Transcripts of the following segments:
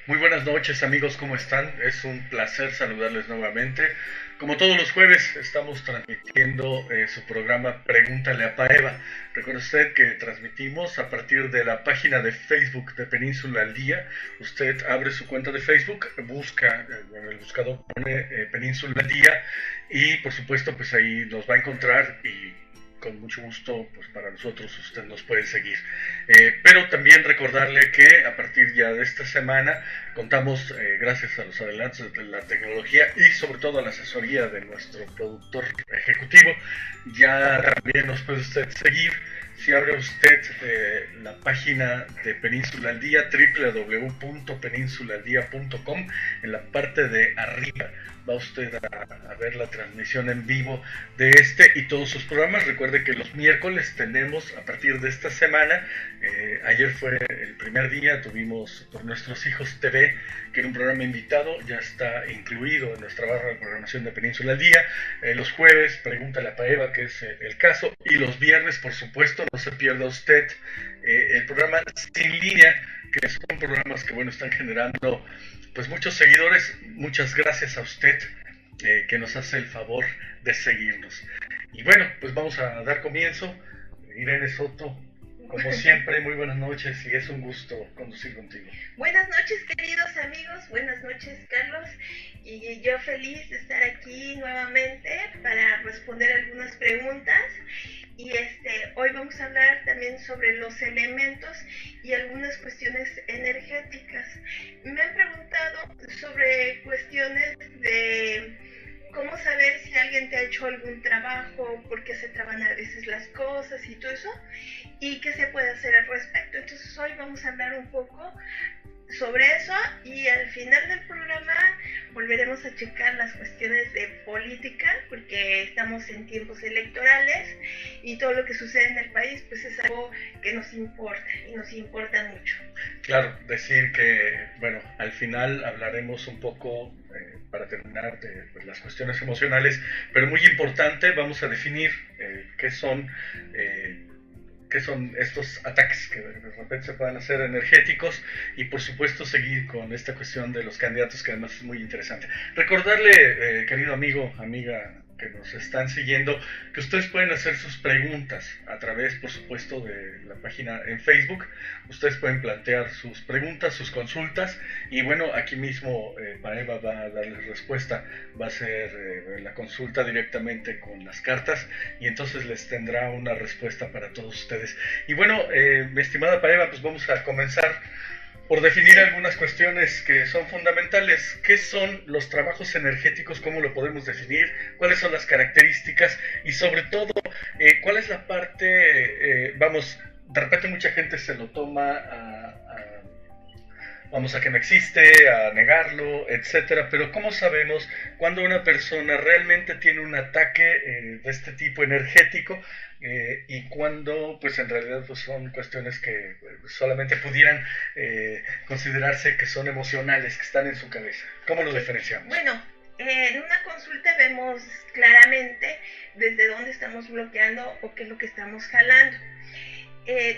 Muy buenas noches amigos, ¿cómo están? Es un placer saludarles nuevamente. Como todos los jueves estamos transmitiendo su programa Pregúntale a Paeva. Recuerde usted que transmitimos a partir de la página de Facebook de Península al Día. Usted abre su cuenta de Facebook, busca, en el buscador pone Península al Día y por supuesto pues ahí nos va a encontrar y con mucho gusto, pues para nosotros usted nos puede seguir. Pero también recordarle que a partir ya de esta semana contamos, gracias a los adelantos de la tecnología y sobre todo a la asesoría de nuestro productor ejecutivo, ya también nos puede usted seguir. Si abre usted la página de Península al Día, www.peninsulaaldía.com, en la parte de arriba va usted a ver la transmisión en vivo de este y todos sus programas. Recuerde que los miércoles tenemos, a partir de esta semana, ayer fue el primer día, tuvimos Por Nuestros Hijos TV, que era un programa invitado, ya está incluido en nuestra barra de programación de Península al Día. Los jueves, Pregúntale a Paeva, que es el caso, y los viernes, por supuesto, no se pierda usted el programa Sin Línea, que son programas que, bueno, están generando pues muchos seguidores. Muchas gracias a usted que nos hace el favor de seguirnos. Y bueno, pues vamos a dar comienzo. Irene Soto, como siempre, muy buenas noches y es un gusto conducir contigo. Buenas noches, queridos amigos, buenas noches, Carlos, y yo feliz de estar aquí nuevamente para responder algunas preguntas. Y hoy vamos a hablar también sobre los elementos y algunas cuestiones energéticas. Me han preguntado sobre cuestiones de cómo saber si alguien te ha hecho algún trabajo, por qué se traban a veces las cosas y todo eso, y qué se puede hacer al respecto. Entonces hoy vamos a hablar un poco sobre eso y al final del programa volveremos a checar las cuestiones de política, porque estamos en tiempos electorales y todo lo que sucede en el país pues es algo que nos importa y nos importa mucho. Claro, decir que, bueno, al final hablaremos un poco, para terminar, de pues, las cuestiones emocionales, pero muy importante, vamos a definir qué son estos ataques que de repente se puedan hacer energéticos y por supuesto seguir con esta cuestión de los candidatos, que además es muy interesante. Recordarle, querido amigo, amiga que nos están siguiendo, que ustedes pueden hacer sus preguntas a través, por supuesto, de la página en Facebook. Ustedes pueden plantear sus preguntas, sus consultas, y bueno, aquí mismo Paeva va a darles respuesta, va a hacer la consulta directamente con las cartas, y entonces les tendrá una respuesta para todos ustedes. Y bueno, mi estimada Paeva, pues vamos a comenzar por definir algunas cuestiones que son fundamentales. ¿Qué son los trabajos energéticos? ¿Cómo lo podemos definir? ¿Cuáles son las características? Y sobre todo, ¿cuál es la parte, vamos, de repente mucha gente se lo toma vamos a que no existe, a negarlo, etcétera, pero ¿cómo sabemos cuando una persona realmente tiene un ataque de este tipo energético y cuando pues en realidad pues son cuestiones que solamente pudieran considerarse que son emocionales, que están en su cabeza? ¿Cómo lo diferenciamos? Bueno, en una consulta vemos claramente desde dónde estamos bloqueando o qué es lo que estamos jalando.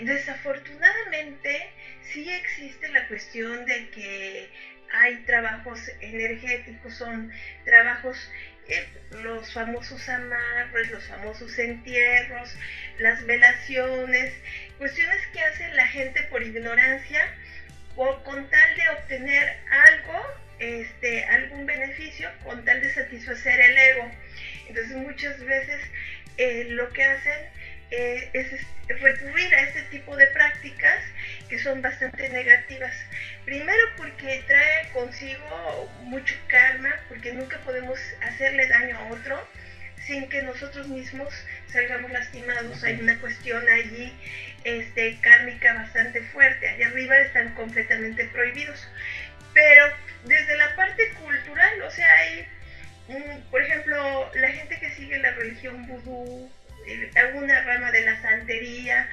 Desafortunadamente sí existe la cuestión de que hay trabajos energéticos, son trabajos, los famosos amarres, los famosos entierros, las velaciones, cuestiones que hace la gente por ignorancia o con tal de obtener algo, algún beneficio, con tal de satisfacer el ego. Entonces muchas veces lo que hacen es recurrir a este tipo de prácticas que son bastante negativas. Primero porque trae consigo mucho karma, porque nunca podemos hacerle daño a otro sin que nosotros mismos salgamos lastimados. Hay una cuestión allí kármica bastante fuerte. Allá arriba están completamente prohibidos. Pero desde la parte cultural, o sea, hay, por ejemplo, la gente que sigue la religión vudú, alguna rama de la santería,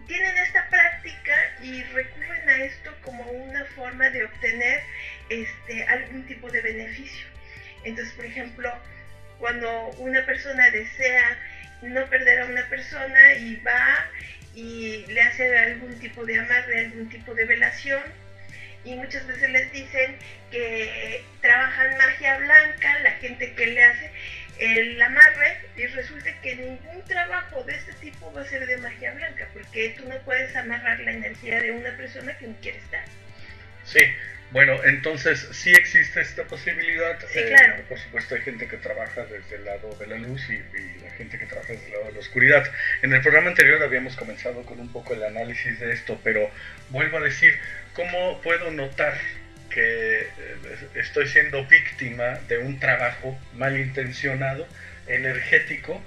tienen esta práctica y recurren a esto como una forma de obtener algún tipo de beneficio. Entonces, por ejemplo, cuando una persona desea no perder a una persona y va y le hace algún tipo de amarre, algún tipo de velación, y muchas veces les dicen que trabajan magia blanca, la gente que le hace el amarre, y resulta que ningún trabajo de este tipo va a ser de magia blanca, porque tú no puedes amarrar la energía de una persona que no quiere estar. Sí, bueno, entonces sí existe esta posibilidad. Sí, claro. Por supuesto hay gente que trabaja desde el lado de la luz y la gente que trabaja desde el lado de la oscuridad. En el programa anterior habíamos comenzado con un poco el análisis de esto, pero vuelvo a decir, ¿cómo puedo notar que estoy siendo víctima de un trabajo malintencionado, energético?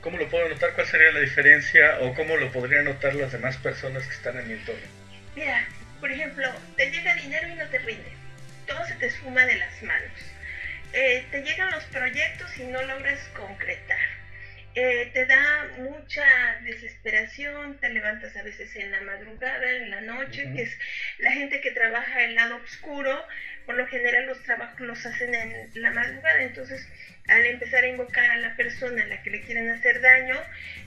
¿Cómo lo puedo notar? ¿Cuál sería la diferencia o cómo lo podrían notar las demás personas que están en mi entorno? Mira, por ejemplo, te llega dinero y no te rinde. Todo se te esfuma de las manos. Te llegan los proyectos y no logras concretar. Te da mucha desesperación, te levantas a veces en la madrugada, en la noche, que es la gente que trabaja el lado oscuro, por lo general los trabajos los hacen en la madrugada, entonces al empezar a invocar a la persona a la que le quieren hacer daño,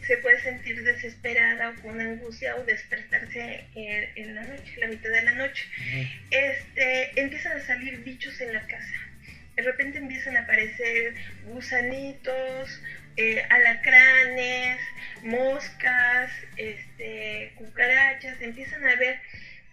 se puede sentir desesperada o con angustia o despertarse en la noche, la mitad de la noche. Empiezan a salir bichos en la casa. De repente empiezan a aparecer gusanitos, alacranes, moscas, cucarachas, empiezan a ver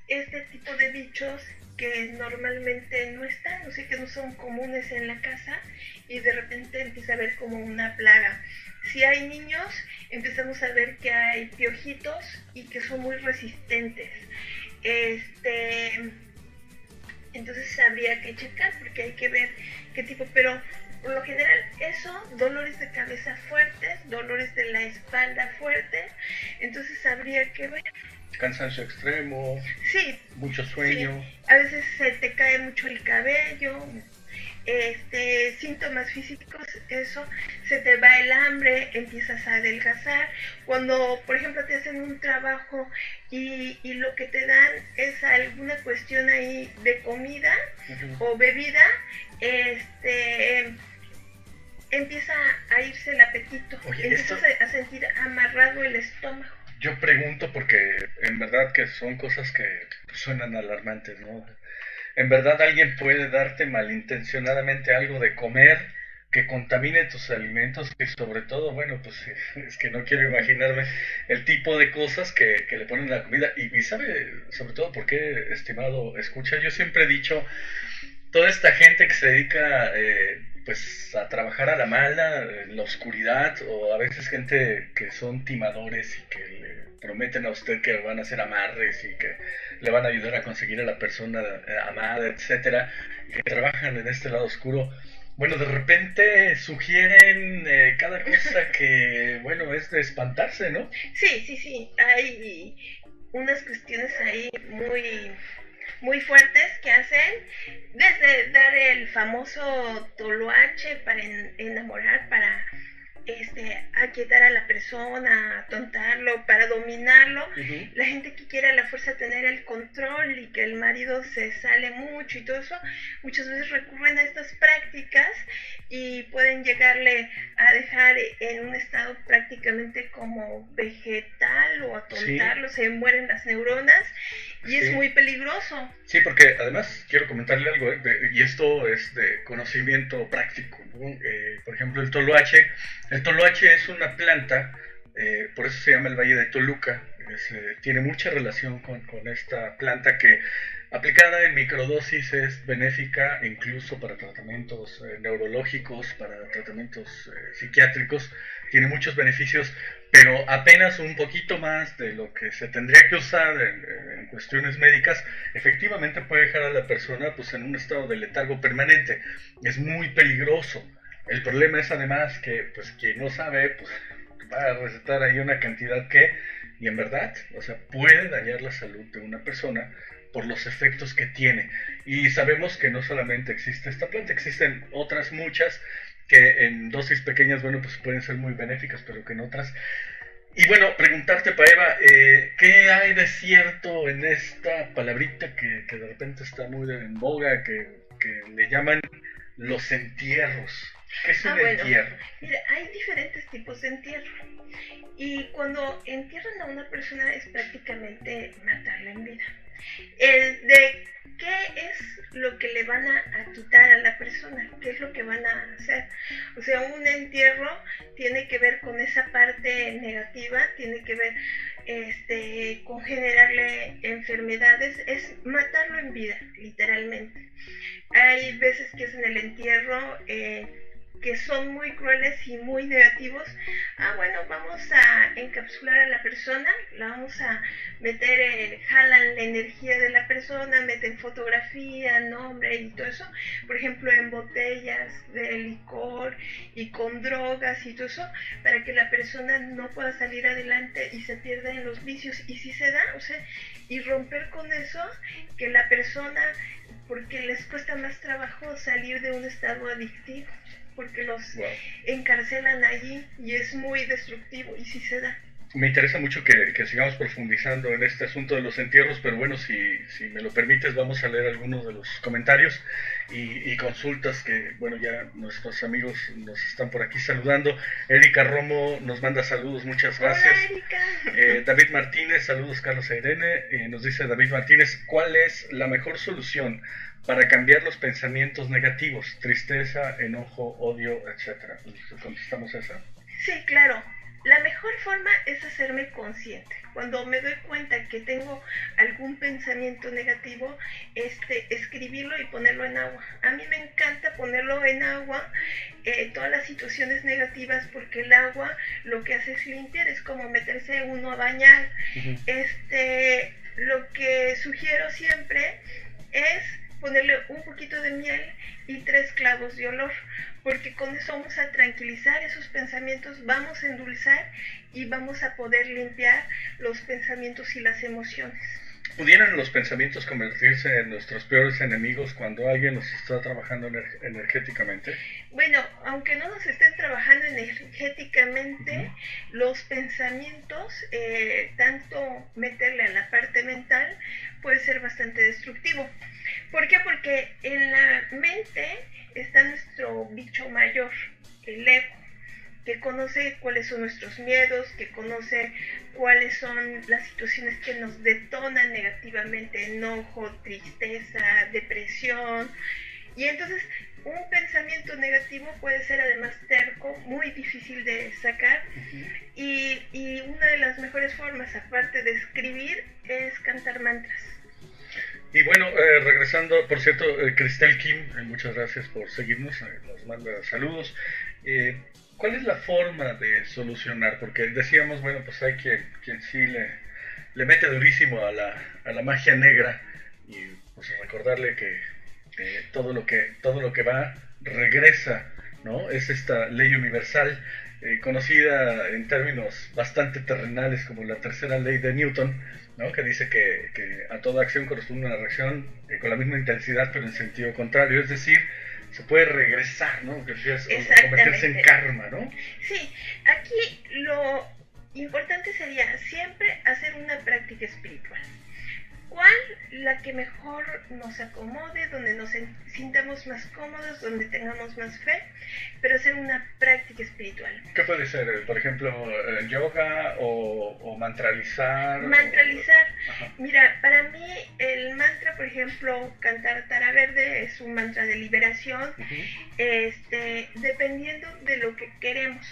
este tipo de bichos que normalmente no están, o sea, que no son comunes en la casa, y de repente empieza a ver como una plaga. Si hay niños, empezamos a ver que hay piojitos y que son muy resistentes. Entonces habría que checar porque hay que ver qué tipo, pero por lo general eso, dolores de cabeza fuertes, dolores de la espalda fuertes, entonces habría que ver. Cansancio extremo, sí, mucho sueño. Sí. A veces se te cae mucho el cabello, síntomas físicos, eso, se te va el hambre, empiezas a adelgazar. Cuando, por ejemplo, te hacen un trabajo y lo que te dan es alguna cuestión ahí de comida o bebida, empieza a irse el apetito. Oye, empiezas a sentir amarrado el estómago. Yo pregunto porque en verdad que son cosas que suenan alarmantes, ¿no? ¿En verdad alguien puede darte malintencionadamente algo de comer que contamine tus alimentos? Que sobre todo, bueno, pues es que no quiero imaginarme el tipo de cosas que le ponen a la comida. Y sabe sobre todo por qué, estimado escucha, yo siempre he dicho, toda esta gente que se dedica pues a trabajar a la mala, en la oscuridad, o a veces gente que son timadores y que le prometen a usted que van a hacer amarres y que le van a ayudar a conseguir a la persona amada, etcétera, y que trabajan en este lado oscuro. Bueno, de repente sugieren cada cosa que, bueno, es de espantarse, ¿no? Sí, hay unas cuestiones ahí muy fuertes que hacen, desde dar el famoso toloache para enamorar, para aquietar a la persona, atontarlo, para dominarlo. La gente que quiere a la fuerza tener el control y que el marido se sale mucho y todo eso, muchas veces recurren a estas prácticas y pueden llegarle a dejar en un estado prácticamente como vegetal o atontarlo, se mueren las neuronas. Y es muy peligroso. Sí, porque además quiero comentarle algo, y esto es de conocimiento práctico, ¿no? Por ejemplo, el toloache es una planta, por eso se llama el Valle de Toluca, tiene mucha relación con esta planta que aplicada en microdosis es benéfica incluso para tratamientos neurológicos, para tratamientos psiquiátricos, tiene muchos beneficios, pero apenas un poquito más de lo que se tendría que usar en cuestiones médicas, efectivamente puede dejar a la persona pues en un estado de letargo permanente. Es muy peligroso. El problema es además que pues quien no sabe pues va a recetar ahí una cantidad y en verdad, o sea, puede dañar la salud de una persona por los efectos que tiene. Y sabemos que no solamente existe esta planta, existen otras muchas que en dosis pequeñas, bueno, pues pueden ser muy benéficas, pero que en otras... Y bueno, preguntarte, Paeva, ¿qué hay de cierto en esta palabrita que de repente está muy en boga, que le llaman los entierros? ¿Qué es un Bueno, entierro? mira, hay diferentes tipos de entierro. Y cuando entierran a una persona es prácticamente matarla en vida. El de qué es lo que le van a quitar a la persona, qué es lo que van a hacer. O sea, un entierro tiene que ver con esa parte negativa, tiene que ver con generarle enfermedades, es matarlo en vida, literalmente. Hay veces que es en el entierro que son muy crueles y muy negativos. Bueno, vamos a encapsular a la persona, la vamos a meter, jalan la energía de la persona, meten fotografía, nombre y todo eso, por ejemplo en botellas de licor y con drogas y todo eso, para que la persona no pueda salir adelante y se pierda en los vicios. Y si se da, o sea, y romper con eso, que la persona, porque les cuesta más trabajo salir de un estado adictivo, porque los encarcelan allí y es muy destructivo, y sí se da. Me interesa mucho que sigamos profundizando en este asunto de los entierros, pero bueno, si me lo permites, vamos a leer algunos de los comentarios y consultas que, bueno, ya nuestros amigos nos están por aquí saludando. Erika Romo nos manda saludos, muchas gracias. Hola, Erika. David Martínez, saludos Carlos Irene, nos dice David Martínez, ¿cuál es la mejor solución para cambiar los pensamientos negativos, tristeza, enojo, odio, etcétera? ¿Contestamos esa? Sí, claro. La mejor forma es hacerme consciente. Cuando me doy cuenta que tengo algún pensamiento negativo, escribirlo y ponerlo en agua. A mí me encanta ponerlo en agua, todas las situaciones negativas, porque el agua lo que hace es limpiar, es como meterse uno a bañar. Uh-huh. Lo que sugiero siempre es ponerle un poquito de miel y 3 clavos de olor, porque con eso vamos a tranquilizar esos pensamientos, vamos a endulzar y vamos a poder limpiar los pensamientos y las emociones. ¿Pudieran los pensamientos convertirse en nuestros peores enemigos cuando alguien nos está trabajando energéticamente? Bueno, aunque no nos estén trabajando energéticamente, uh-huh, los pensamientos, tanto meterle a la parte mental, puede ser bastante destructivo. ¿Por qué? Porque en la mente está nuestro bicho mayor, el ego, que conoce cuáles son nuestros miedos, que conoce cuáles son las situaciones que nos detonan negativamente, enojo, tristeza, depresión. Y entonces un pensamiento negativo puede ser además terco, muy difícil de sacar. Uh-huh. Y una de las mejores formas, aparte de escribir, es cantar mantras. Y bueno, regresando, por cierto, Cristel Kim, muchas gracias por seguirnos, nos manda saludos. ¿Cuál es la forma de solucionar? Porque decíamos, bueno, pues hay quien sí le mete durísimo a la magia negra, y pues recordarle que todo lo que va regresa, ¿no? Es esta ley universal, conocida en términos bastante terrenales como la tercera ley de Newton, ¿no? Que dice que a toda acción corresponde una reacción con la misma intensidad pero en sentido contrario, es decir, se puede regresar, ¿no? Que es convertirse en karma, ¿no? Sí, aquí lo importante sería siempre hacer una práctica espiritual. ¿Cuál? La que mejor nos acomode, donde nos sintamos más cómodos, donde tengamos más fe, pero hacer una práctica espiritual. ¿Qué puede ser? Por ejemplo, yoga o mantralizar. Mantralizar. Mira, para mí el mantra, por ejemplo, cantar Tara Verde es un mantra de liberación, uh-huh, dependiendo de lo que queremos.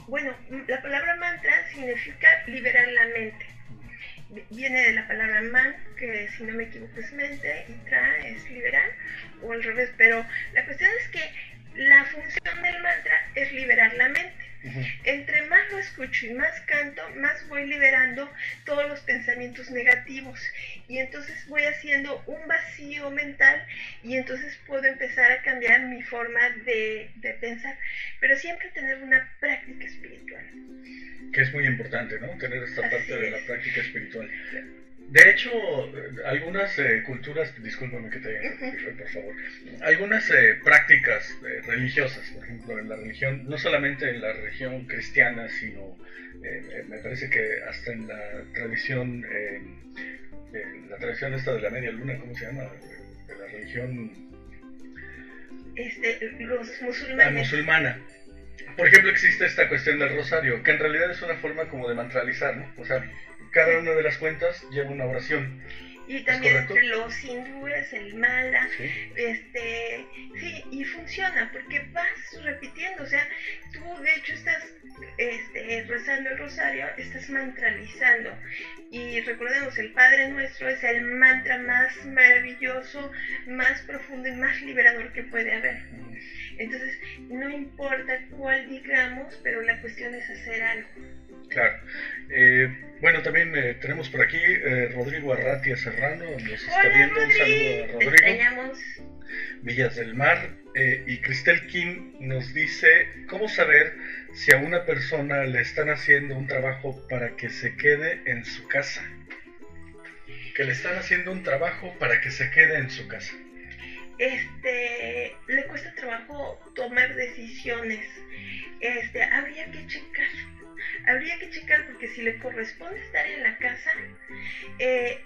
Bueno, la palabra mantra significa liberar la mente. Viene de la palabra man, que si no me equivoco es mente, y tra es liberar, o al revés, pero la cuestión es que la función del mantra es liberar la mente. Uh-huh. Entre más lo escucho y más canto, más voy liberando todos los pensamientos negativos, y entonces voy haciendo un vacío mental, y entonces puedo empezar a cambiar mi forma de pensar, pero siempre tener una práctica espiritual. Que es muy importante, ¿no? Tener esta parte de la práctica espiritual. De hecho, algunas culturas, discúlpame que te interrumpa, por favor, algunas prácticas religiosas, por ejemplo, en la religión, no solamente en la religión cristiana, sino me parece que hasta en la tradición esta de la media luna, ¿cómo se llama? De la religión los La musulmanes. musulmana. Por ejemplo, existe esta cuestión del rosario, que en realidad es una forma como de mantralizar, ¿no? O sea, cada una de las cuentas lleva una oración. Y también correcto? entre los hindúes, el mala, Sí. sí, y funciona, porque vas repitiendo, o sea, tú de hecho estás rezando el rosario, estás mantralizando, y recordemos, el Padre Nuestro es el mantra más maravilloso, más profundo y más liberador que puede haber. Entonces, no importa cuál digamos, pero la cuestión es hacer algo. Claro. Bueno, también tenemos por aquí Rodrigo Arratia Serrano, nos está Hola, viendo. Un saludo a Rodri, te Rodrigo. extrañamos. Villas del Mar. Y Cristel Kim nos dice, ¿cómo saber si a una persona le están haciendo un trabajo para que se quede en su casa? Que le están haciendo un trabajo para que se quede en su casa. Le cuesta trabajo tomar decisiones. Habría que checar porque si le corresponde estar en la casa,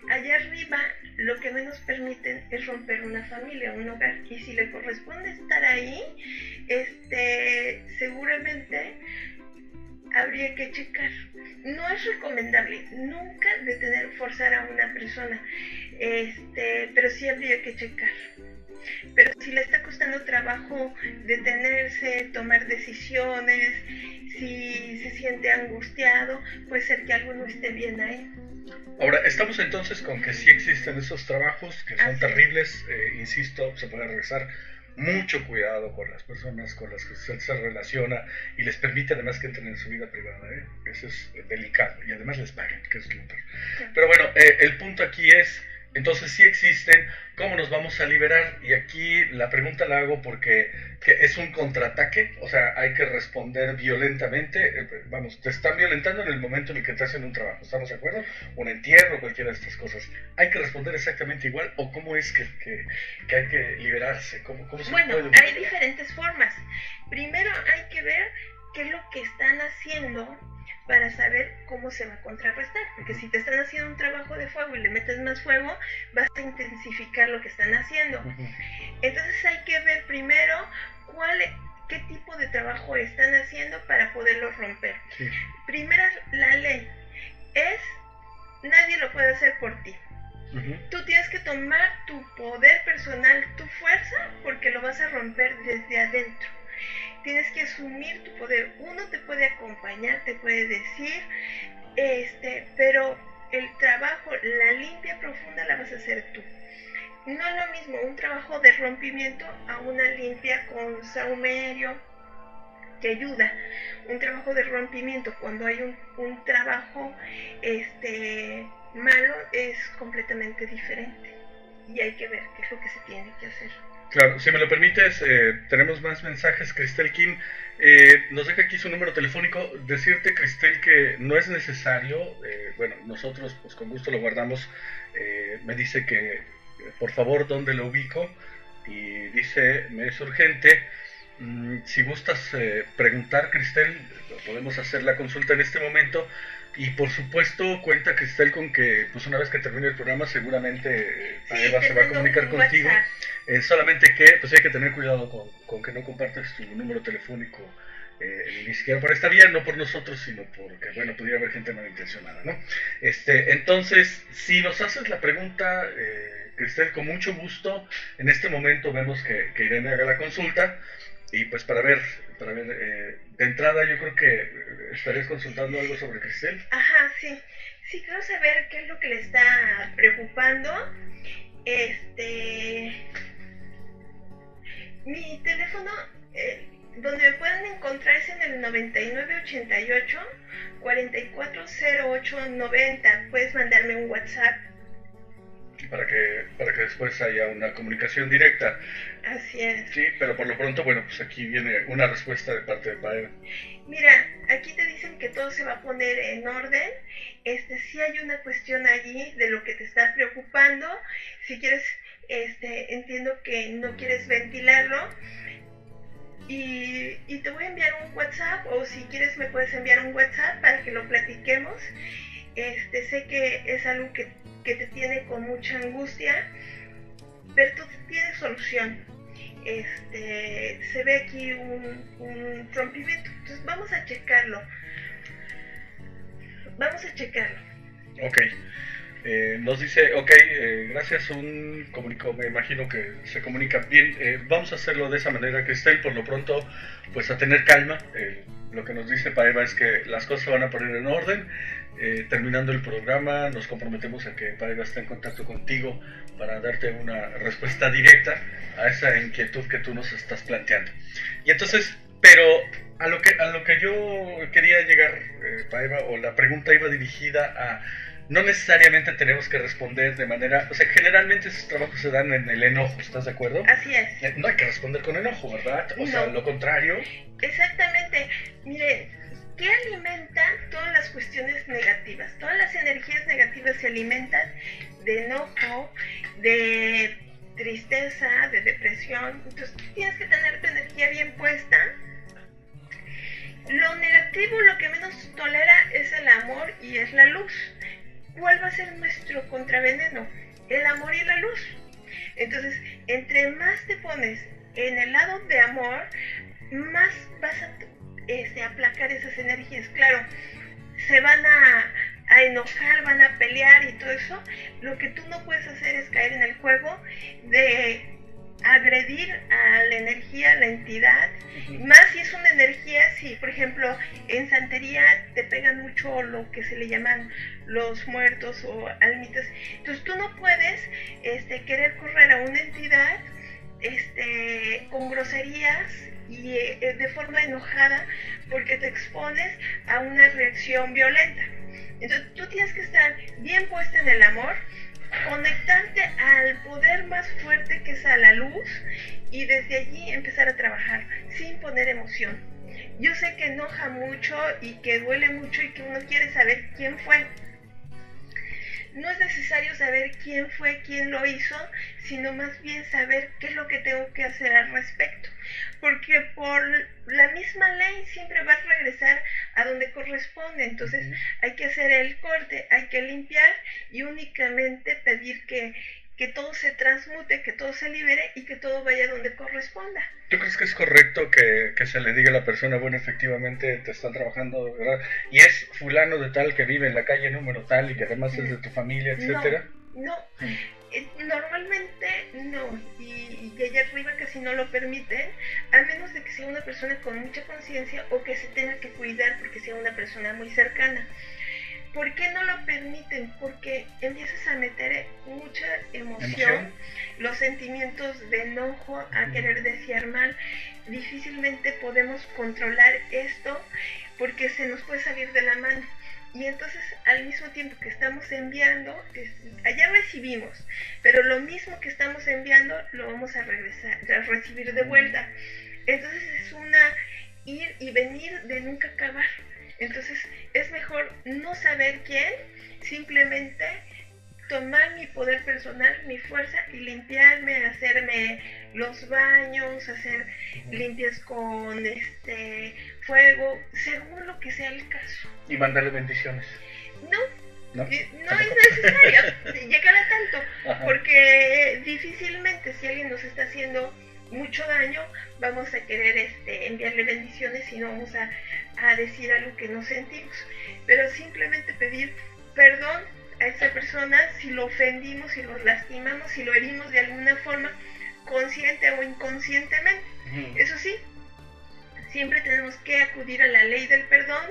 allá arriba lo que menos permiten es romper una familia, un hogar, y si le corresponde estar ahí, seguramente habría que checar. No es recomendable nunca forzar a una persona, pero sí habría que checar. Pero si le está costando trabajo detenerse, tomar decisiones, si se siente angustiado, puede ser que algo no esté bien ahí. Ahora, estamos entonces con que sí existen esos trabajos que son terribles, insisto, se puede regresar. Mucho cuidado con las personas con las que usted se relaciona y les permite además que entren en su vida privada, eso es delicado, y además les pagan, que es lo peor. Pero bueno, el punto aquí es, entonces sí existen, ¿cómo nos vamos a liberar? Y aquí la pregunta la hago porque es un contraataque, o sea, hay que responder violentamente, vamos, te están violentando en el momento en el que te hacen un trabajo, ¿estamos de acuerdo? Un entierro, cualquiera de estas cosas. ¿Hay que responder exactamente igual o cómo es que hay que liberarse? ¿Cómo se puede? Hay diferentes formas. Primero hay que ver qué es lo que están haciendo para saber cómo se va a contrarrestar, porque si te están haciendo un trabajo de fuego y le metes más fuego, vas a intensificar lo que están haciendo. Entonces hay que ver primero qué tipo de trabajo están haciendo para poderlo romper. Sí. Primero, la ley es, nadie lo puede hacer por ti. Tú tienes que tomar tu poder personal, tu fuerza, porque lo vas a romper desde adentro. Tienes que asumir tu poder. Uno te puede acompañar, te puede decir, pero el trabajo, la limpia profunda la vas a hacer tú. No es lo mismo un trabajo de rompimiento a una limpia con saumerio que ayuda. Un trabajo de rompimiento cuando hay un trabajo malo es completamente diferente. Y hay que ver qué es lo que se tiene que hacer. Claro, si me lo permites, tenemos más mensajes. Cristel Kim nos deja aquí su número telefónico. Decirte, Cristel, que no es necesario, bueno, nosotros pues con gusto lo guardamos. Me dice que, por favor, ¿dónde lo ubico? Y dice, me es urgente. Si gustas preguntar, Cristel, podemos hacer la consulta en este momento. Y por supuesto cuenta, Cristel, con que pues una vez que termine el programa seguramente Eva se va a comunicar contigo. Solamente que pues hay que tener cuidado con que no compartas tu número telefónico ni siquiera por esta vía, no por nosotros, sino porque, bueno, pudiera haber gente malintencionada, ¿no? Entonces, si nos haces la pregunta, Cristel, con mucho gusto, en este momento vemos que Irene haga la consulta. Y pues para ver, de entrada yo creo que estarías consultando algo sobre Cristel. Ajá, sí. Sí, quiero saber qué es lo que le está preocupando. Mi teléfono, donde me pueden encontrar es en el 9988 440890. Puedes mandarme un WhatsApp. Para que después haya una comunicación directa. Así es. Sí, pero por lo pronto, bueno, pues aquí viene una respuesta de parte de Paeva. Mira, aquí te dicen que todo se va a poner en orden. Sí hay una cuestión allí de lo que te está preocupando. Si quieres, entiendo que no quieres ventilarlo. Y te voy a enviar un WhatsApp, o si quieres me puedes enviar un WhatsApp para que lo platiquemos. Sé que es algo que te tiene con mucha angustia, pero tú tienes solución. se ve aquí un rompimiento. Entonces vamos a checarlo. Ok. Nos dice, ok, gracias, un comunicó, me imagino que se comunica bien. Vamos a hacerlo de esa manera, Cristel, por lo pronto, pues a tener calma. Lo que nos dice Paeva es que las cosas se van a poner en orden. Terminando el programa, nos comprometemos a que Paeva esté en contacto contigo para darte una respuesta directa a esa inquietud que tú nos estás planteando. Y entonces, pero a lo que yo quería llegar, Paeva, o la pregunta iba dirigida a... No necesariamente tenemos que responder de manera... O sea, generalmente esos trabajos se dan en el enojo, ¿estás de acuerdo? Así es. No hay que responder con enojo, ¿verdad? O sea, lo contrario. Exactamente. Mire, ¿qué alimenta todas las cuestiones negativas? Todas las energías negativas se alimentan de enojo, de tristeza, de depresión. Entonces tienes que tener tu energía bien puesta. Lo negativo, lo que menos tolera es el amor y es la luz. ¿Cuál va a ser nuestro contraveneno? El amor y la luz. Entonces, entre más te pones en el lado de amor, más vas a aplacar esas energías. Claro, se van a enojar, van a pelear y todo eso. Lo que tú no puedes hacer es caer en el juego de agredir a la energía, a la entidad, más si es una energía, si por ejemplo en santería te pegan mucho lo que se le llaman los muertos o almitas, entonces tú no puedes querer correr a una entidad con groserías y de forma enojada porque te expones a una reacción violenta. Entonces tú tienes que estar bien puesta en el amor, conectarte al poder más fuerte que es a la luz y desde allí empezar a trabajar sin poner emoción. Yo sé que enoja mucho y que duele mucho y que uno quiere saber quién fue. No es necesario saber quién fue, quién lo hizo, sino más bien saber qué es lo que tengo que hacer al respecto. Porque por la misma ley siempre vas a regresar a donde corresponde. Entonces hay que hacer el corte, hay que limpiar y únicamente pedir que todo se transmute, que todo se libere y que todo vaya donde corresponda. ¿Tú crees que es correcto que se le diga a la persona, bueno, efectivamente te están trabajando, ¿verdad? Y es fulano de tal que vive en la calle número tal y que además es de tu familia, etcétera? No. Normalmente no, y allá arriba casi no lo permiten, a menos de que sea una persona con mucha conciencia o que se tenga que cuidar porque sea una persona muy cercana. ¿Por qué no lo permiten? Porque empiezas a meter mucha emoción, los sentimientos de enojo, a querer desear mal. Difícilmente podemos controlar esto porque se nos puede salir de la mano. Y entonces al mismo tiempo que estamos enviando, allá recibimos, pero lo mismo que estamos enviando lo vamos a recibir de vuelta. Entonces es una ir y venir de nunca acabar. Entonces es mejor no saber quién, simplemente tomar mi poder personal, mi fuerza y limpiarme, hacerme los baños, hacer limpias con fuego, según lo que sea el caso. Y mandarle bendiciones. No es necesario llegar a tanto, porque difícilmente si alguien nos está haciendo mucho daño, vamos a querer enviarle bendiciones y no vamos a decir algo que no sentimos, pero simplemente pedir perdón a esa persona si lo ofendimos, si lo lastimamos, si lo herimos de alguna forma, consciente o inconscientemente. Eso sí, siempre tenemos que acudir a la ley del perdón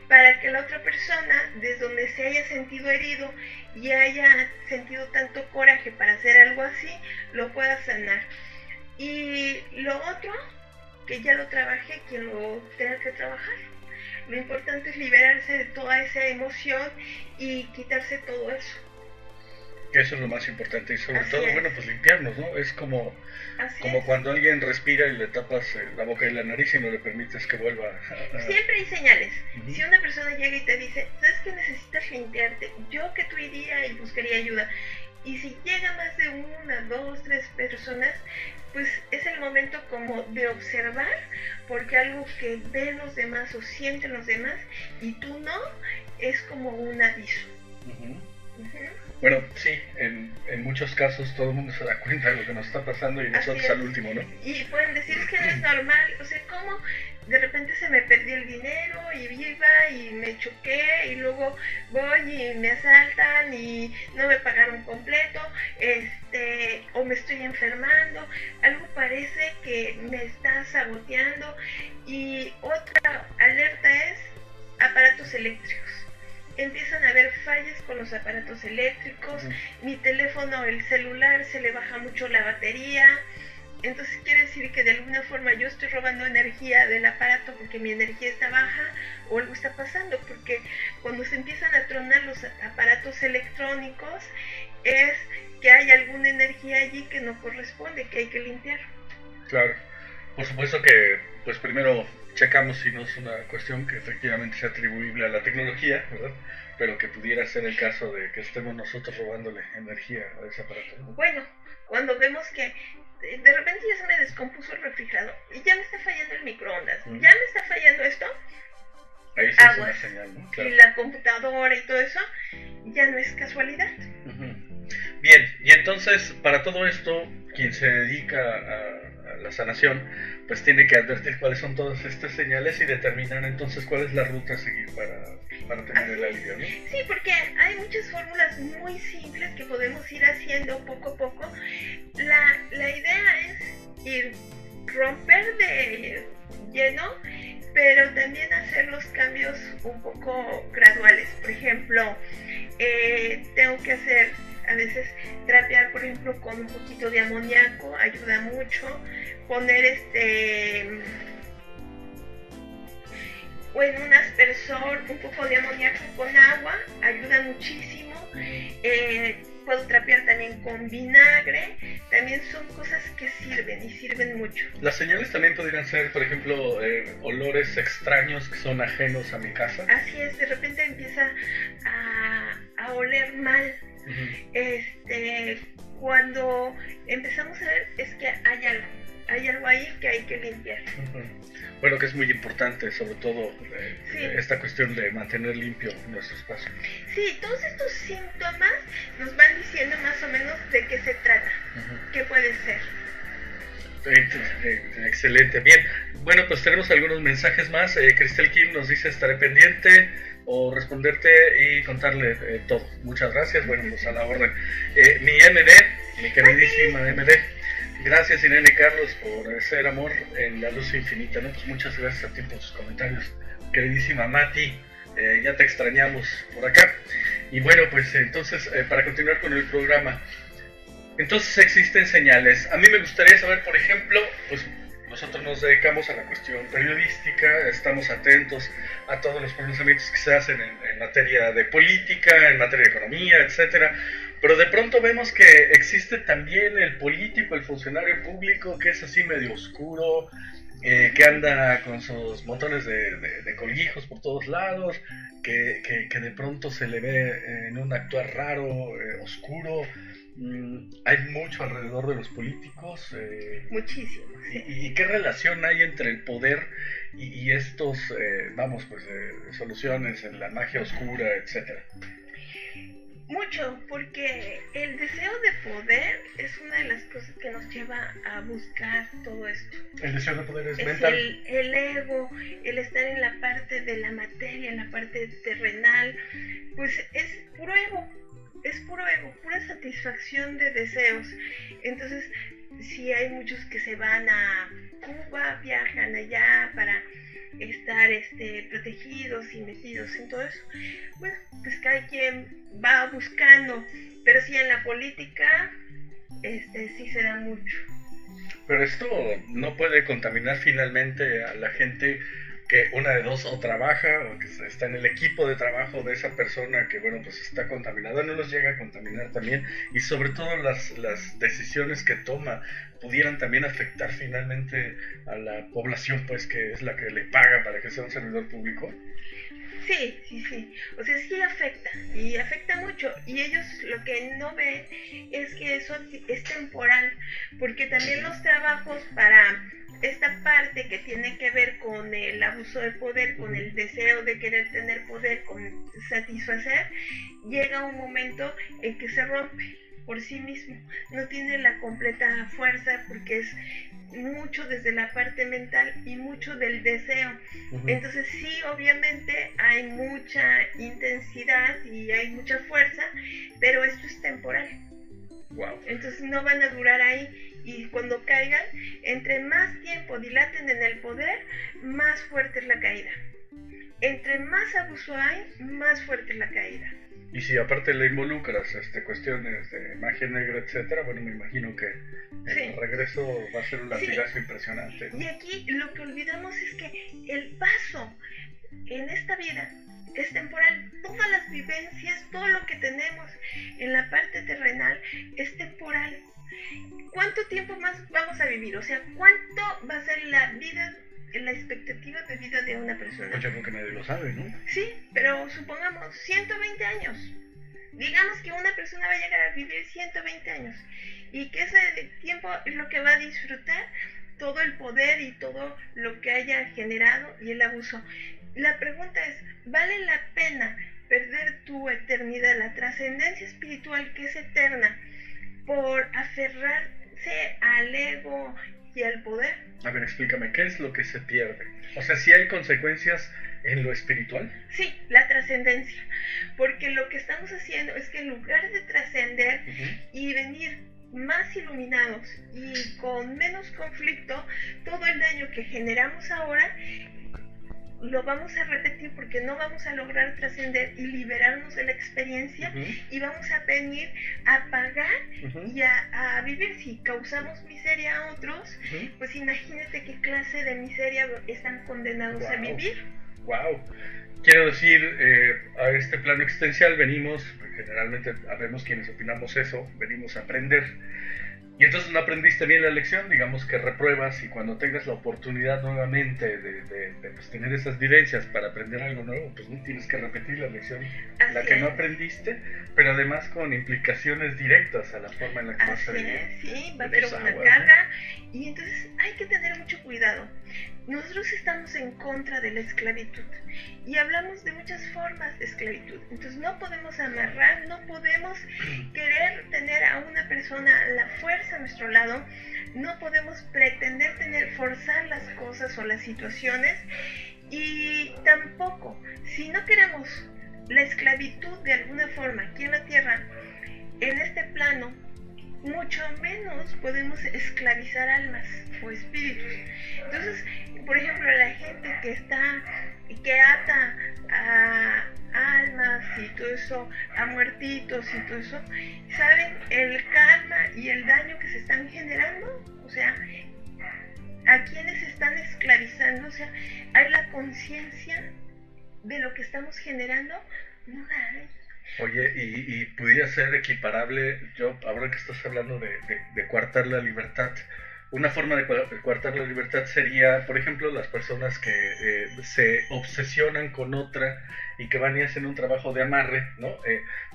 para que la otra persona, desde donde se haya sentido herido y haya sentido tanto coraje para hacer algo así, lo pueda sanar. Y lo otro, que ya lo trabajé, quien lo tenga que trabajar. Lo importante es liberarse de toda esa emoción y quitarse todo eso. Eso es lo más importante y sobre Así todo, es. bueno, pues limpiarnos, ¿no? Es como cuando alguien respira y le tapas la boca y la nariz y no le permites que vuelva a... Siempre hay señales. Si una persona llega y te dice, ¿sabes que necesitas limpiarte? Yo que tú iría y buscaría ayuda. Y si llega más de una, dos, tres personas, pues es el momento como de observar, porque algo que ven los demás o sienten los demás y tú no, es como un aviso. Bueno, sí, en muchos casos todo el mundo se da cuenta de lo que nos está pasando y nosotros al último, ¿no? Y pueden decir es que no es normal, o sea, ¿cómo de repente se me perdió el dinero y iba y me choqué y luego voy y me asaltan y no me pagaron completo, o me estoy enfermando, algo parece que me está saboteando? Y otra alerta es aparatos eléctricos. Empiezan a haber fallas con los aparatos eléctricos, mi teléfono, el celular, se le baja mucho la batería, entonces quiere decir que de alguna forma yo estoy robando energía del aparato porque mi energía está baja o algo está pasando, porque cuando se empiezan a tronar los aparatos electrónicos es que hay alguna energía allí que no corresponde, que hay que limpiar. Claro, por supuesto que pues primero checamos si no es una cuestión que efectivamente sea atribuible a la tecnología, ¿verdad? Pero que pudiera ser el caso de que estemos nosotros robándole energía a ese aparato, ¿no? Bueno, cuando vemos que de repente ya se me descompuso el refrigerador y ya me está fallando el microondas, ya me está fallando esto, ahí sí es una señal, ¿no? Claro. Y la computadora y todo eso, ya no es casualidad. Bien, y entonces para todo esto, quien se dedica a la sanación, pues tiene que advertir cuáles son todas estas señales y determinar entonces cuál es la ruta a seguir para tener el alivio, ¿no? Sí, porque hay muchas fórmulas muy simples que podemos ir haciendo poco a poco. La idea es ir romper de lleno, pero también hacer los cambios un poco graduales. Por ejemplo, tengo que hacer a veces trapear, por ejemplo, con un poquito de amoníaco, ayuda mucho. Poner o en un aspersor un poco de amoníaco con agua, ayuda muchísimo. Puedo trapear también con vinagre, también son cosas que sirven y sirven mucho. Las señales también podrían ser, por ejemplo, olores extraños que son ajenos a mi casa. Así es, de repente empieza a oler mal. Cuando empezamos a ver es que hay algo ahí que hay que limpiar. Bueno, que es muy importante, sobre todo esta cuestión de mantener limpio nuestro espacio. Sí, todos estos síntomas nos van diciendo más o menos de qué se trata, qué puede ser. Excelente, bien. Bueno, pues tenemos algunos mensajes más. Cristel Kim nos dice: estaré pendiente o responderte y contarle todo. Muchas gracias, bueno, pues a la orden. Mi MD, mi queridísima MD, gracias Irene Carlos por hacer amor en la luz infinita, ¿no? Pues muchas gracias a ti por sus comentarios. Queridísima Mati, ya te extrañamos por acá. Y bueno, pues entonces, para continuar con el programa, entonces existen señales. A mí me gustaría saber, por ejemplo, pues nosotros nos dedicamos a la cuestión periodística, estamos atentos a todos los pronunciamientos que se hacen en materia de política, en materia de economía, etcétera. Pero de pronto vemos que existe también el político, el funcionario público, que es así medio oscuro, que anda con sus montones de colijos por todos lados, que de pronto se le ve en un actuar raro, oscuro. Hay mucho alrededor de los políticos. Muchísimo. Sí. ¿Y qué relación hay entre el poder y estos, soluciones en la magia oscura, etcétera? Mucho, porque el deseo de poder es una de las cosas que nos lleva a buscar todo esto. El deseo de poder es mental. El ego, el estar en la parte de la materia, en la parte terrenal, pues es puro ego. Es puro ego, pura satisfacción de deseos. Entonces, si hay muchos que se van a Cuba, viajan allá para estar protegidos y metidos en todo eso, bueno, pues cada quien va buscando, pero sí en la política sí se da mucho. Pero esto no puede contaminar finalmente a la gente, que una de dos, o trabaja o que está en el equipo de trabajo de esa persona que, bueno, pues está contaminada, no los llega a contaminar también, y sobre todo las decisiones que toma pudieran también afectar finalmente a la población, pues, que es la que le paga para que sea un servidor público. Sí, o sea, sí afecta, y afecta mucho, y ellos lo que no ven es que eso es temporal, porque también los trabajos para esta parte que tiene que ver con el abuso de poder, con el deseo de querer tener poder, con satisfacer, llega un momento en que se rompe por sí mismo, no tiene la completa fuerza porque es mucho desde la parte mental y mucho del deseo. Entonces sí, obviamente hay mucha intensidad y hay mucha fuerza, pero esto es temporal. Wow. Entonces no van a durar ahí, y cuando caigan, entre más tiempo dilaten en el poder, más fuerte es la caída. Entre más abuso hay, más fuerte es la caída. Y si aparte le involucras cuestiones de magia negra, etcétera, bueno, me imagino que el regreso va a ser un latigazo impresionante, ¿no? Y aquí lo que olvidamos es que el paso en esta vida es temporal. Todas las vivencias, todo lo que tenemos en la parte terrenal es temporal. ¿Cuánto tiempo más vamos a vivir? O sea, ¿cuánto va a ser la vida, la expectativa de vida de una persona? Pues yo creo que nadie lo sabe, ¿no? Sí, pero supongamos 120 años. Digamos que una persona va a llegar a vivir 120 años y que ese tiempo es lo que va a disfrutar todo el poder y todo lo que haya generado y el abuso. La pregunta es, ¿vale la pena perder tu eternidad, la trascendencia espiritual que es eterna, por aferrarse al ego y al poder? A ver, explícame, ¿qué es lo que se pierde? O sea, ¿sí hay consecuencias en lo espiritual? Sí, la trascendencia. Porque lo que estamos haciendo es que en lugar de trascender y venir más iluminados y con menos conflicto, todo el daño que generamos ahora lo vamos a repetir porque no vamos a lograr trascender y liberarnos de la experiencia, y vamos a venir a pagar y a vivir. Si causamos miseria a otros, pues imagínate qué clase de miseria están condenados a vivir. Wow. Quiero decir, a este plano existencial venimos, generalmente habemos quienes opinamos eso, venimos a aprender. Y entonces no aprendiste bien la lección, digamos que repruebas, y cuando tengas la oportunidad nuevamente de pues, tener esas vivencias para aprender algo nuevo, pues no tienes que repetir la lección, la que no aprendiste, pero además con implicaciones directas a la forma en la que vas a vivir. Sí, va a haber una carga, y entonces hay que tener mucho cuidado. Nosotros estamos en contra de la esclavitud y hablamos de muchas formas de esclavitud. Entonces no podemos amarrar, no podemos querer tener a una persona a la fuerza a nuestro lado, no podemos pretender forzar las cosas o las situaciones, y tampoco, si no queremos la esclavitud de alguna forma aquí en la tierra, en este plano, mucho menos podemos esclavizar almas o espíritus. Entonces, por ejemplo, la gente que ata a almas y todo eso, a muertitos y todo eso, ¿saben el karma y el daño que se están generando? O sea, ¿a quiénes están esclavizando? O sea, ¿hay la conciencia de lo que estamos generando? No la hay. Oye, y pudiera ser equiparable, ahora que estás hablando de coartar la libertad, una forma de coartar la libertad sería, por ejemplo, las personas que se obsesionan con otra y que van y hacen un trabajo de amarre, ¿no?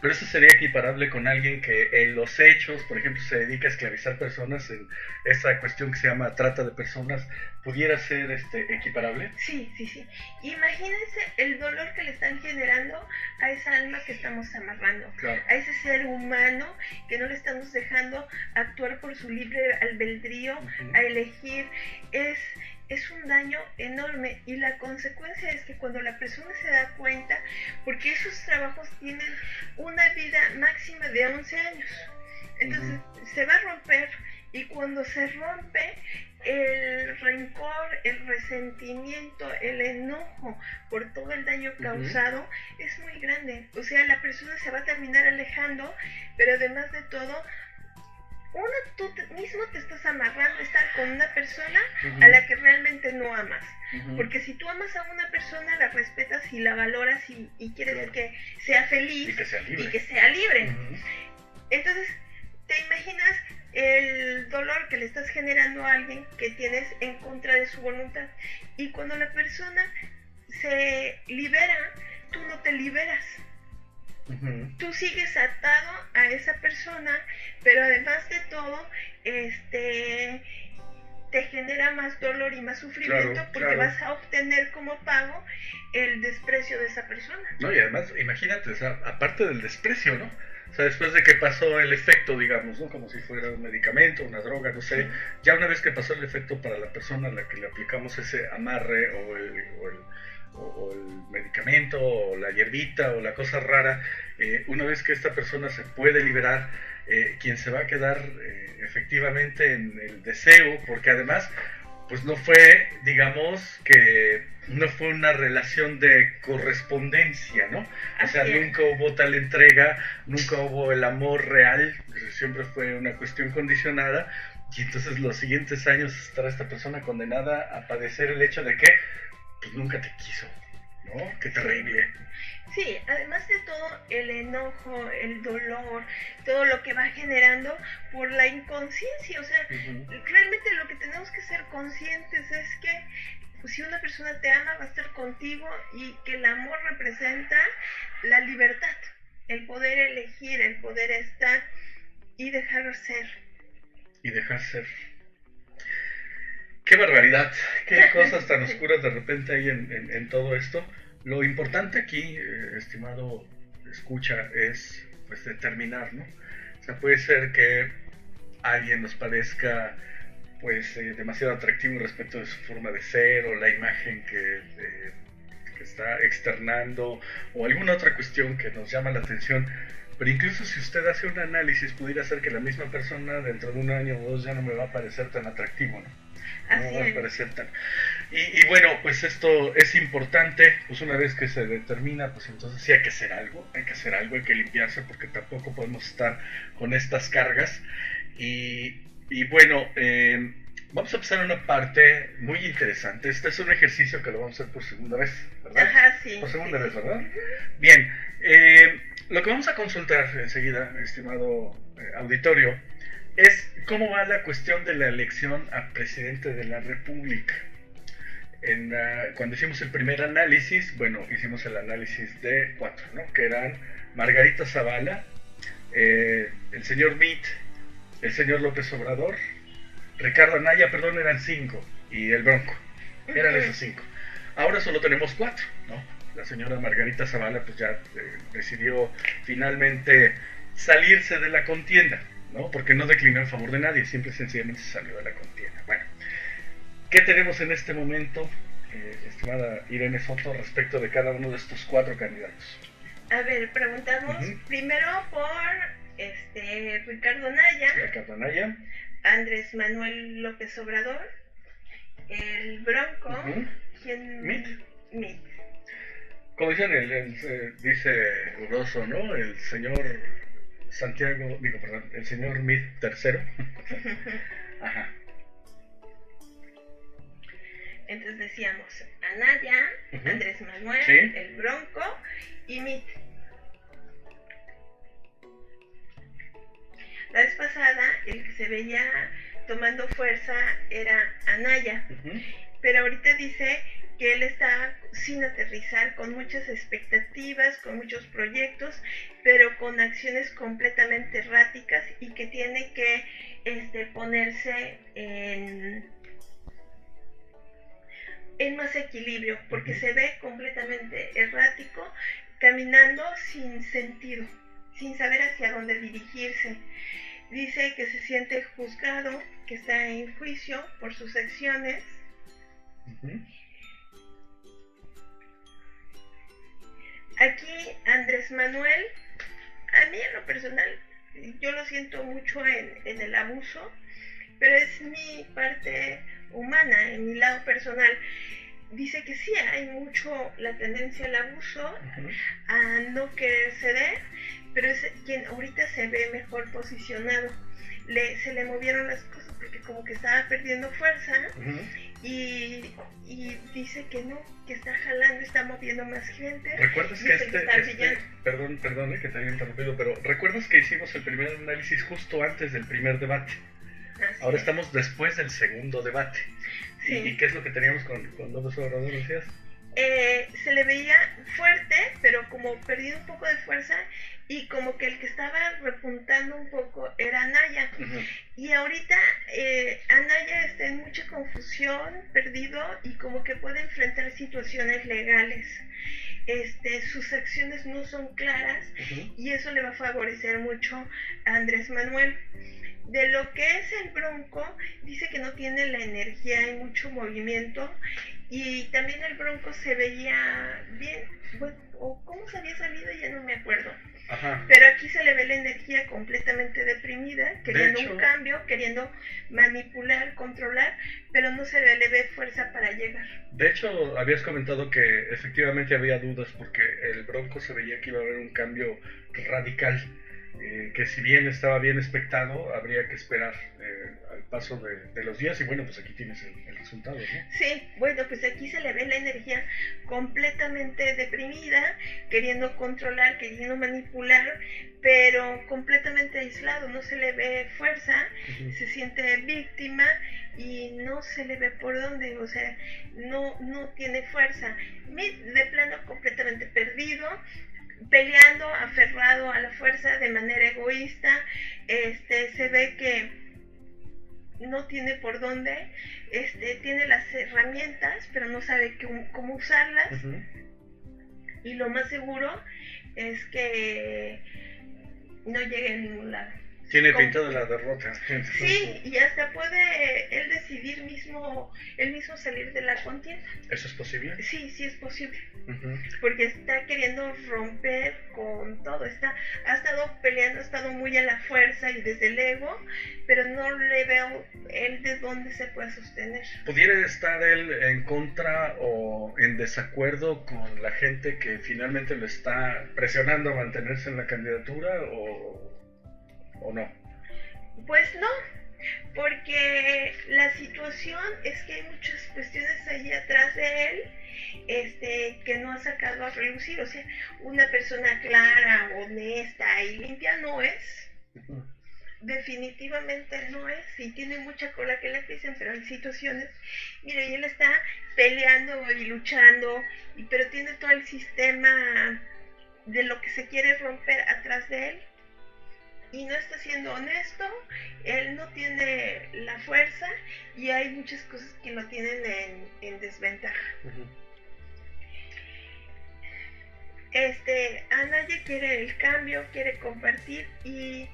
Pero eso sería equiparable con alguien que en los hechos, por ejemplo, se dedica a esclavizar personas, en esa cuestión que se llama trata de personas, ¿pudiera ser equiparable? Sí. Imagínense el dolor que le están generando a esa alma que estamos amarrando, claro, a ese ser humano que no le estamos dejando actuar por su libre albedrío, a elegir. Es un daño enorme, y la consecuencia es que cuando la persona se da cuenta, porque esos trabajos tienen una vida máxima de 11 años, entonces se va a romper, y cuando se rompe, el rencor, el resentimiento, el enojo por todo el daño causado es muy grande. O sea, la persona se va a terminar alejando, pero además de todo, tú mismo te estás amarrando a estar con una persona a la que realmente no amas. Porque si tú amas a una persona, la respetas y la valoras y quieres que sea feliz y que sea libre. Entonces, ¿te imaginas el dolor que le estás generando a alguien que tienes en contra de su voluntad? Y cuando la persona se libera, tú no te liberas. Tú sigues atado a esa persona, pero además de todo, te te genera más dolor y más sufrimiento, Claro, porque claro. vas a obtener como pago el desprecio de esa persona. No, y además, imagínate, o sea, aparte del desprecio, ¿no? O sea, después de que pasó el efecto, digamos, ¿no? Como si fuera un medicamento, una droga, no sé, ya una vez que pasó el efecto para la persona a la que le aplicamos ese amarre o el medicamento o la hierbita o la cosa rara, una vez que esta persona se puede liberar, quien se va a quedar efectivamente en el deseo, porque además pues no fue, digamos, que no fue una relación de correspondencia, ¿no? O sea, nunca hubo tal entrega, nunca hubo el amor real, siempre fue una cuestión condicionada, y entonces los siguientes años estará esta persona condenada a padecer el hecho de que pues nunca te quiso, ¿no? Qué terrible. Sí, además de todo el enojo, el dolor, todo lo que va generando por la inconsciencia, o sea, realmente lo que tenemos que ser conscientes es que pues, si una persona te ama va a estar contigo y que el amor representa la libertad, el poder elegir, el poder estar y dejar ser. Y dejar ser. Qué barbaridad, qué cosas tan oscuras de repente hay en todo esto. Lo importante aquí, estimado escucha, es pues determinar, ¿no? O sea, puede ser que alguien nos parezca pues demasiado atractivo respecto de su forma de ser o la imagen que está externando o alguna otra cuestión que nos llama la atención. Pero incluso si usted hace un análisis, pudiera ser que la misma persona dentro de un año o dos ya no me va a parecer tan atractivo, ¿no? No va a parecer tan... Y bueno, pues esto es importante, pues una vez que se determina, pues entonces sí hay que hacer algo, hay que limpiarse porque tampoco podemos estar con estas cargas. Y bueno, vamos a empezar una parte muy interesante. Este es un ejercicio que lo vamos a hacer por segunda vez, ¿verdad? Ajá, sí. Por segunda vez, ¿verdad? Bien, lo que vamos a consultar enseguida, estimado auditorio, es cómo va la cuestión de la elección a presidente de la República. Cuando hicimos el primer análisis, bueno, hicimos el análisis de 4, ¿no? Que eran Margarita Zavala, el señor Mitt, el señor López Obrador, Ricardo Anaya, perdón, eran 5, y el Bronco. Eran esos 5. Ahora solo tenemos 4, ¿no? La señora Margarita Zavala pues ya decidió finalmente salirse de la contienda, ¿no? Porque no declinó en favor de nadie, simple y sencillamente se salió de la contienda. Bueno, ¿qué tenemos en este momento, estimada Irene Soto, respecto de cada uno de estos 4 candidatos? A ver, preguntamos primero por Ricardo Anaya, Andrés Manuel López Obrador, el Bronco, Mitt. Como dicen, dice Uroso, ¿no? El señor Santiago, el señor Mitt III. Ajá. Entonces decíamos Anaya, Andrés Manuel, ¿sí? El Bronco y Mitt. La vez pasada el que se veía tomando fuerza era Anaya, pero ahorita dice que él está sin aterrizar, con muchas expectativas, con muchos proyectos, pero con acciones completamente erráticas y que tiene que ponerse en más equilibrio, porque se ve completamente errático, caminando sin sentido, sin saber hacia dónde dirigirse. Dice que se siente juzgado, que está en juicio por sus acciones. Aquí Andrés Manuel, a mí en lo personal, yo lo siento mucho en el abuso, pero es mi parte humana, en mi lado personal. Dice que sí, hay mucho la tendencia al abuso, a no querer ceder, pero es quien ahorita se ve mejor posicionado. Se le movieron las cosas porque como que estaba perdiendo fuerza y dice que no, que está jalando, está moviendo más gente. ¿Recuerdas que perdón que te haya interrumpido, pero recuerdas que hicimos el primer análisis justo antes del primer debate? Ahora estamos después del segundo debate. Sí. ¿Y qué es lo que teníamos con López Obrador, decías? se le veía fuerte, pero como perdido un poco de fuerza, y como que el que estaba repuntando un poco era Anaya. Y ahorita Anaya está en mucha confusión, perdido, y como que puede enfrentar situaciones legales. Sus acciones no son claras, y eso le va a favorecer mucho a Andrés Manuel. De lo que es el Bronco, dice que no tiene la energía y mucho movimiento, y también el Bronco se veía bien, bueno, o cómo se había salido ya no me acuerdo. Ajá. Pero aquí se le ve la energía completamente deprimida, queriendo un cambio, queriendo manipular, controlar, pero no se le ve fuerza para llegar. De hecho, habías comentado que efectivamente había dudas porque el Bronco se veía que iba a haber un cambio radical, que si bien estaba bien expectado, habría que esperar al paso de los días, y bueno, pues aquí tienes el resultado, ¿no? Sí, bueno, pues aquí se le ve la energía completamente deprimida, queriendo controlar, queriendo manipular, pero completamente aislado, no se le ve fuerza, se siente víctima y no se le ve por dónde, o sea, no tiene fuerza, de plano completamente perdido, peleando, aferrado a la fuerza de manera egoísta. Se ve que no tiene por dónde, tiene las herramientas, pero no sabe cómo usarlas. Y lo más seguro es que no llegue a ningún lado. Tiene pinta de la derrota. Sí, y hasta puede él decidir él mismo salir de la contienda. ¿Eso es posible? Sí, sí es posible. Porque está queriendo romper con todo. Ha estado peleando, ha estado muy a la fuerza y desde el ego, pero no le veo él de dónde se puede sostener. ¿Pudiera estar él en contra o en desacuerdo con la gente que finalmente lo está presionando a mantenerse en la candidatura o no? Pues no, porque la situación es que hay muchas cuestiones ahí atrás de él, que no ha sacado a relucir. O sea, una persona clara, honesta y limpia no es. Definitivamente no es, y tiene mucha cola que le pisen, pero hay situaciones, mire, y él está peleando y luchando, pero tiene todo el sistema de lo que se quiere romper atrás de él, y no está siendo honesto, él no tiene la fuerza, y hay muchas cosas que lo tienen en desventaja. Anaya quiere el cambio, quiere compartir, y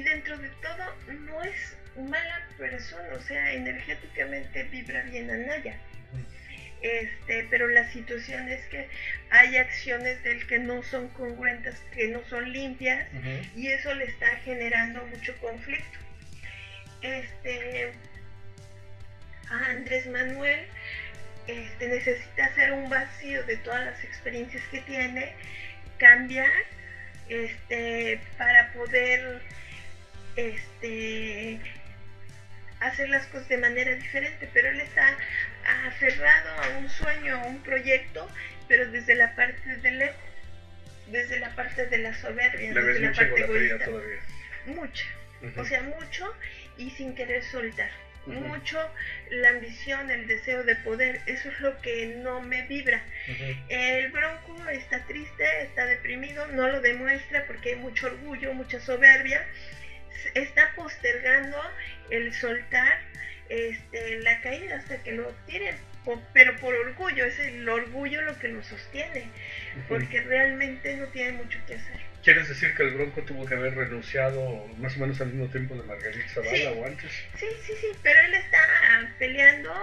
dentro de todo no es mala persona, o sea, energéticamente vibra bien Anaya. Pero la situación es que hay acciones del que no son congruentes, que no son limpias, y eso le está generando mucho conflicto. A Andrés Manuel necesita hacer un vacío de todas las experiencias que tiene, cambiar, para poder hacer las cosas de manera diferente, pero él está aferrado a un sueño, a un proyecto, pero desde la parte del ego, desde la parte de la soberbia, desde la parte egoísta. Todavía. Mucha, o sea, mucho, y sin querer soltar. Mucho la ambición, el deseo de poder, eso es lo que no me vibra. El Bronco está triste, está deprimido, no lo demuestra porque hay mucho orgullo, mucha soberbia, está postergando el soltar la caída hasta que lo tiren, pero por orgullo, es el orgullo lo que lo sostiene, porque realmente no tiene mucho que hacer. ¿Quieres decir que el Bronco tuvo que haber renunciado más o menos al mismo tiempo de Margarita Zavala o antes? Sí, pero él está peleando,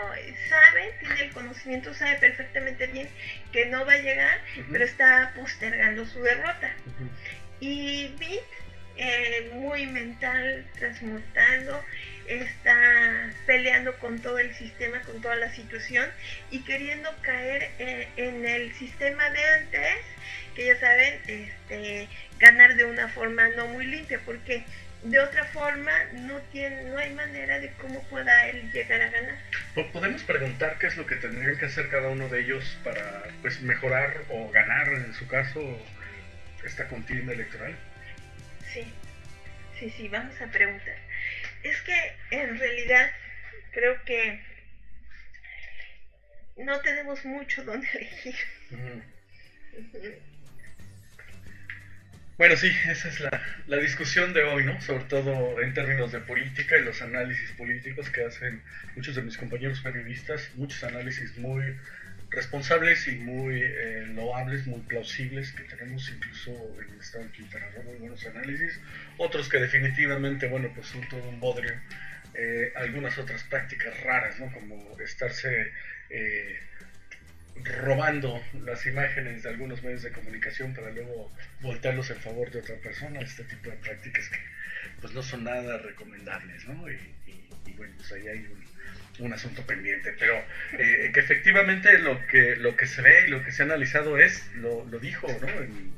sabe, tiene el conocimiento, sabe perfectamente bien que no va a llegar, pero está postergando su derrota. Y Beat, muy mental, transmutando, está peleando con todo el sistema, con toda la situación, y queriendo caer en el sistema de antes, que ya saben, ganar de una forma no muy limpia, porque de otra forma no hay manera de cómo pueda él llegar a ganar. ¿Podemos preguntar qué es lo que tendrían que hacer cada uno de ellos para pues mejorar o ganar, en su caso, esta contienda electoral? Sí, vamos a preguntar. Es que en realidad creo que no tenemos mucho donde elegir. Bueno, sí, esa es la discusión de hoy, ¿no? Sobre todo en términos de política y los análisis políticos que hacen muchos de mis compañeros periodistas, muchos análisis muy responsables y muy loables, muy plausibles, que tenemos incluso en el estado de Quintana Roo, muy buenos análisis, otros que definitivamente, bueno, pues son todo un bodrio, algunas otras prácticas raras, ¿no? Como estarse robando las imágenes de algunos medios de comunicación para luego voltearlos en favor de otra persona, este tipo de prácticas que pues no son nada recomendables, ¿no? Y bueno, pues ahí hay un asunto pendiente, pero que efectivamente lo que se ve y lo que se ha analizado es, lo dijo, ¿no? En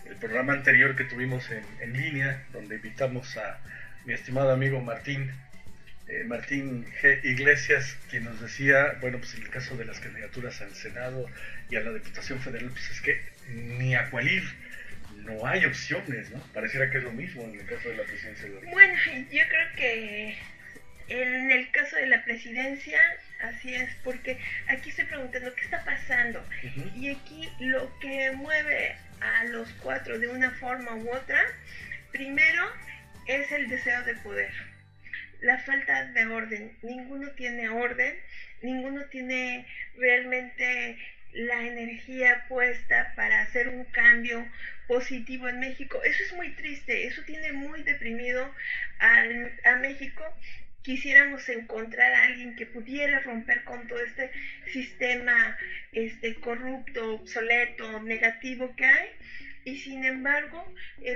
el programa anterior que tuvimos en línea, donde invitamos a mi estimado amigo Martín G. Iglesias, quien nos decía, bueno, pues en el caso de las candidaturas al Senado y a la Diputación Federal, pues es que ni a cuál ir, no hay opciones, ¿no? Pareciera que es lo mismo en el caso de la presidencia de la... Bueno, yo creo que en el caso de la presidencia, así es, porque aquí estoy preguntando qué está pasando. Y aquí lo que mueve a los cuatro de una forma u otra, primero es el deseo de poder. La falta de orden, ninguno tiene orden, ninguno tiene realmente la energía puesta para hacer un cambio positivo en México. Eso es muy triste, eso tiene muy deprimido a México. Quisiéramos encontrar a alguien que pudiera romper con todo este sistema corrupto, obsoleto, negativo que hay. Y sin embargo,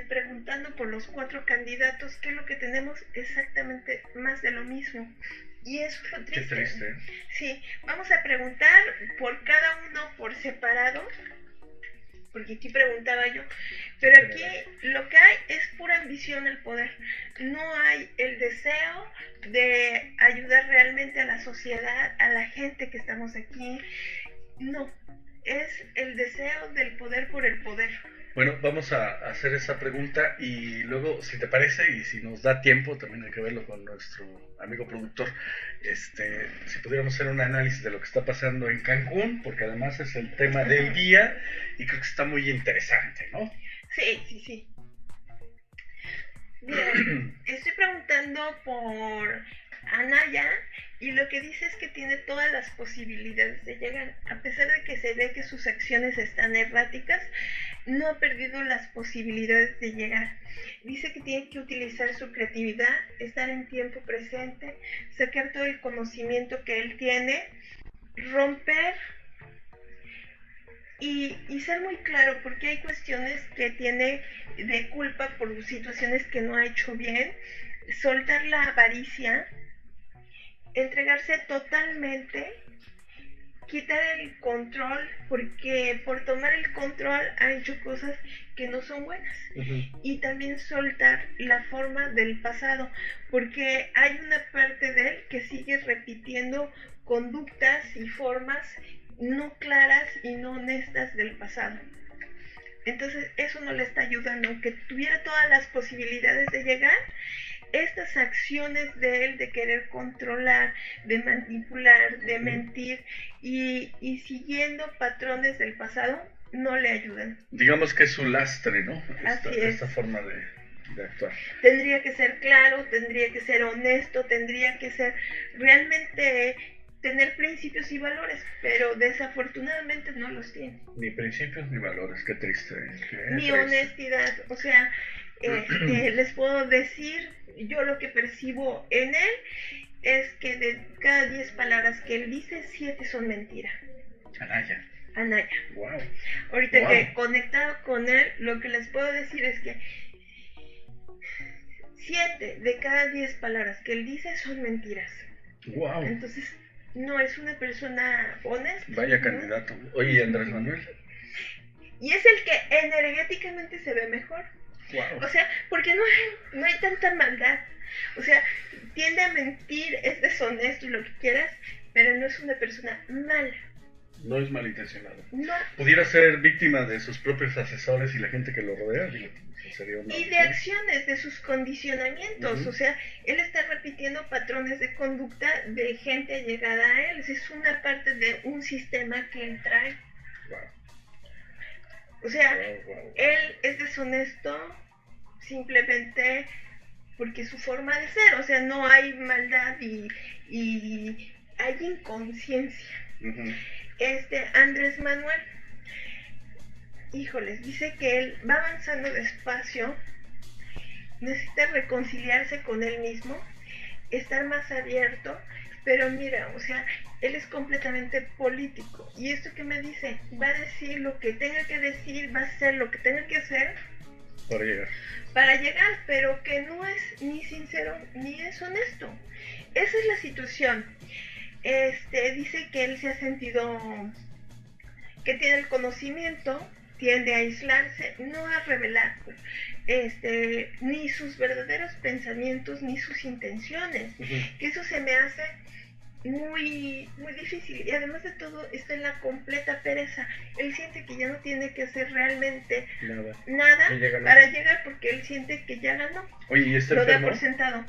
preguntando por los cuatro candidatos, ¿qué es lo que tenemos? Exactamente más de lo mismo. Y eso es lo triste. Qué triste. Sí, vamos a preguntar por cada uno por separado, porque aquí preguntaba yo, pero aquí lo que hay es pura ambición al poder. No hay el deseo de ayudar realmente a la sociedad, a la gente que estamos aquí. No, es el deseo del poder por el poder. Bueno, vamos a hacer esa pregunta y luego, si te parece y si nos da tiempo, también hay que verlo con nuestro amigo productor, si pudiéramos hacer un análisis de lo que está pasando en Cancún, porque además es el tema del día y creo que está muy interesante, ¿no? Sí. Mira, estoy preguntando por Anaya y lo que dice es que tiene todas las posibilidades de llegar, a pesar de que se ve que sus acciones están erráticas, no ha perdido las posibilidades de llegar. Dice que tiene que utilizar su creatividad, estar en tiempo presente, sacar todo el conocimiento que él tiene, romper y ser muy claro, porque hay cuestiones que tiene de culpa por situaciones que no ha hecho bien, soltar la avaricia, entregarse totalmente, quitar el control, porque por tomar el control ha hecho cosas que no son buenas. Y también soltar la forma del pasado, porque hay una parte de él que sigue repitiendo conductas y formas no claras y no honestas del pasado. Entonces eso no le está ayudando, aunque tuviera todas las posibilidades de llegar. Estas acciones de él de querer controlar, de manipular, de mentir y siguiendo patrones del pasado no le ayudan. Digamos que es su lastre, ¿no? Esta forma de actuar. Tendría que ser claro, tendría que ser honesto, tendría que ser realmente tener principios y valores, pero desafortunadamente no los tiene. Ni principios ni valores, qué triste. Ni honestidad, o sea, les puedo decir, yo lo que percibo en él es que de cada 10 palabras que él dice, 7 son mentiras. Anaya. Wow. Ahorita que conectado con él, lo que les puedo decir es que 7 de cada 10 palabras que él dice son mentiras. Wow. Entonces, no es una persona honesta. Vaya candidato. Oye, Andrés Manuel. Y es el que energéticamente se ve mejor. Wow. O sea, porque no hay tanta maldad. O sea, tiende a mentir, es deshonesto y lo que quieras, pero no es una persona mala. no es malintencionado. No. Pudiera ser víctima de sus propios asesores y la gente que lo rodea, digo, sería una y de acciones, de sus condicionamientos. O sea, él está repitiendo patrones de conducta de gente allegada a él. Es una parte de un sistema que él trae. Wow. O sea, él es deshonesto simplemente porque es su forma de ser. O sea, no hay maldad y hay inconsciencia. Andrés Manuel, híjoles, dice que él va avanzando despacio, necesita reconciliarse con él mismo, estar más abierto, pero mira, o sea, él es completamente político. Y esto que me dice, va a decir lo que tenga que decir, va a hacer lo que tenga que hacer para llegar, pero que no es ni sincero ni es honesto. Esa es la situación. Dice que él se ha sentido que tiene el conocimiento, tiende a aislarse, no a revelar ni sus verdaderos pensamientos ni sus intenciones. Que eso se me hace muy, muy difícil, y además de todo está en la completa pereza. Él siente que ya no tiene que hacer realmente nada para llegar, porque él siente que ya ganó. Oye, ¿y está lo enfermo? Da por sentado.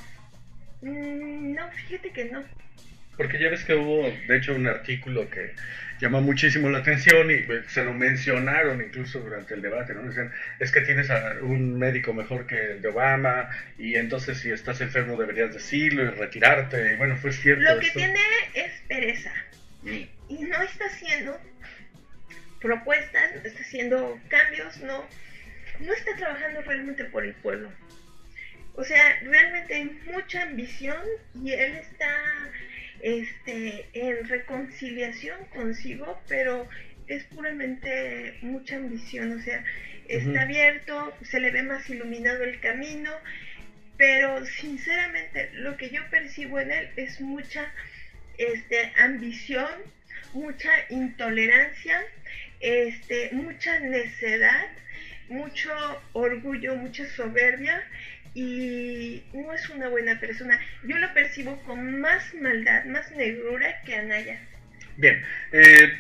No, fíjate que no. Porque ya ves que hubo, de hecho, un artículo que llama muchísimo la atención y se lo mencionaron incluso durante el debate, ¿no? Decían, es que tienes a un médico mejor que el de Obama, y entonces si estás enfermo deberías decirlo y retirarte. Y bueno, fue cierto. Lo que tiene es pereza. Y no está haciendo propuestas, no está haciendo cambios, no está trabajando realmente por el pueblo. O sea, realmente hay mucha ambición y él está en reconciliación consigo, pero es puramente mucha ambición. O sea, está abierto, se le ve más iluminado el camino, pero sinceramente lo que yo percibo en él es mucha ambición, mucha intolerancia, mucha necedad, mucho orgullo, mucha soberbia, y no es una buena persona. Yo lo percibo con más maldad, más negrura que Anaya. Bien,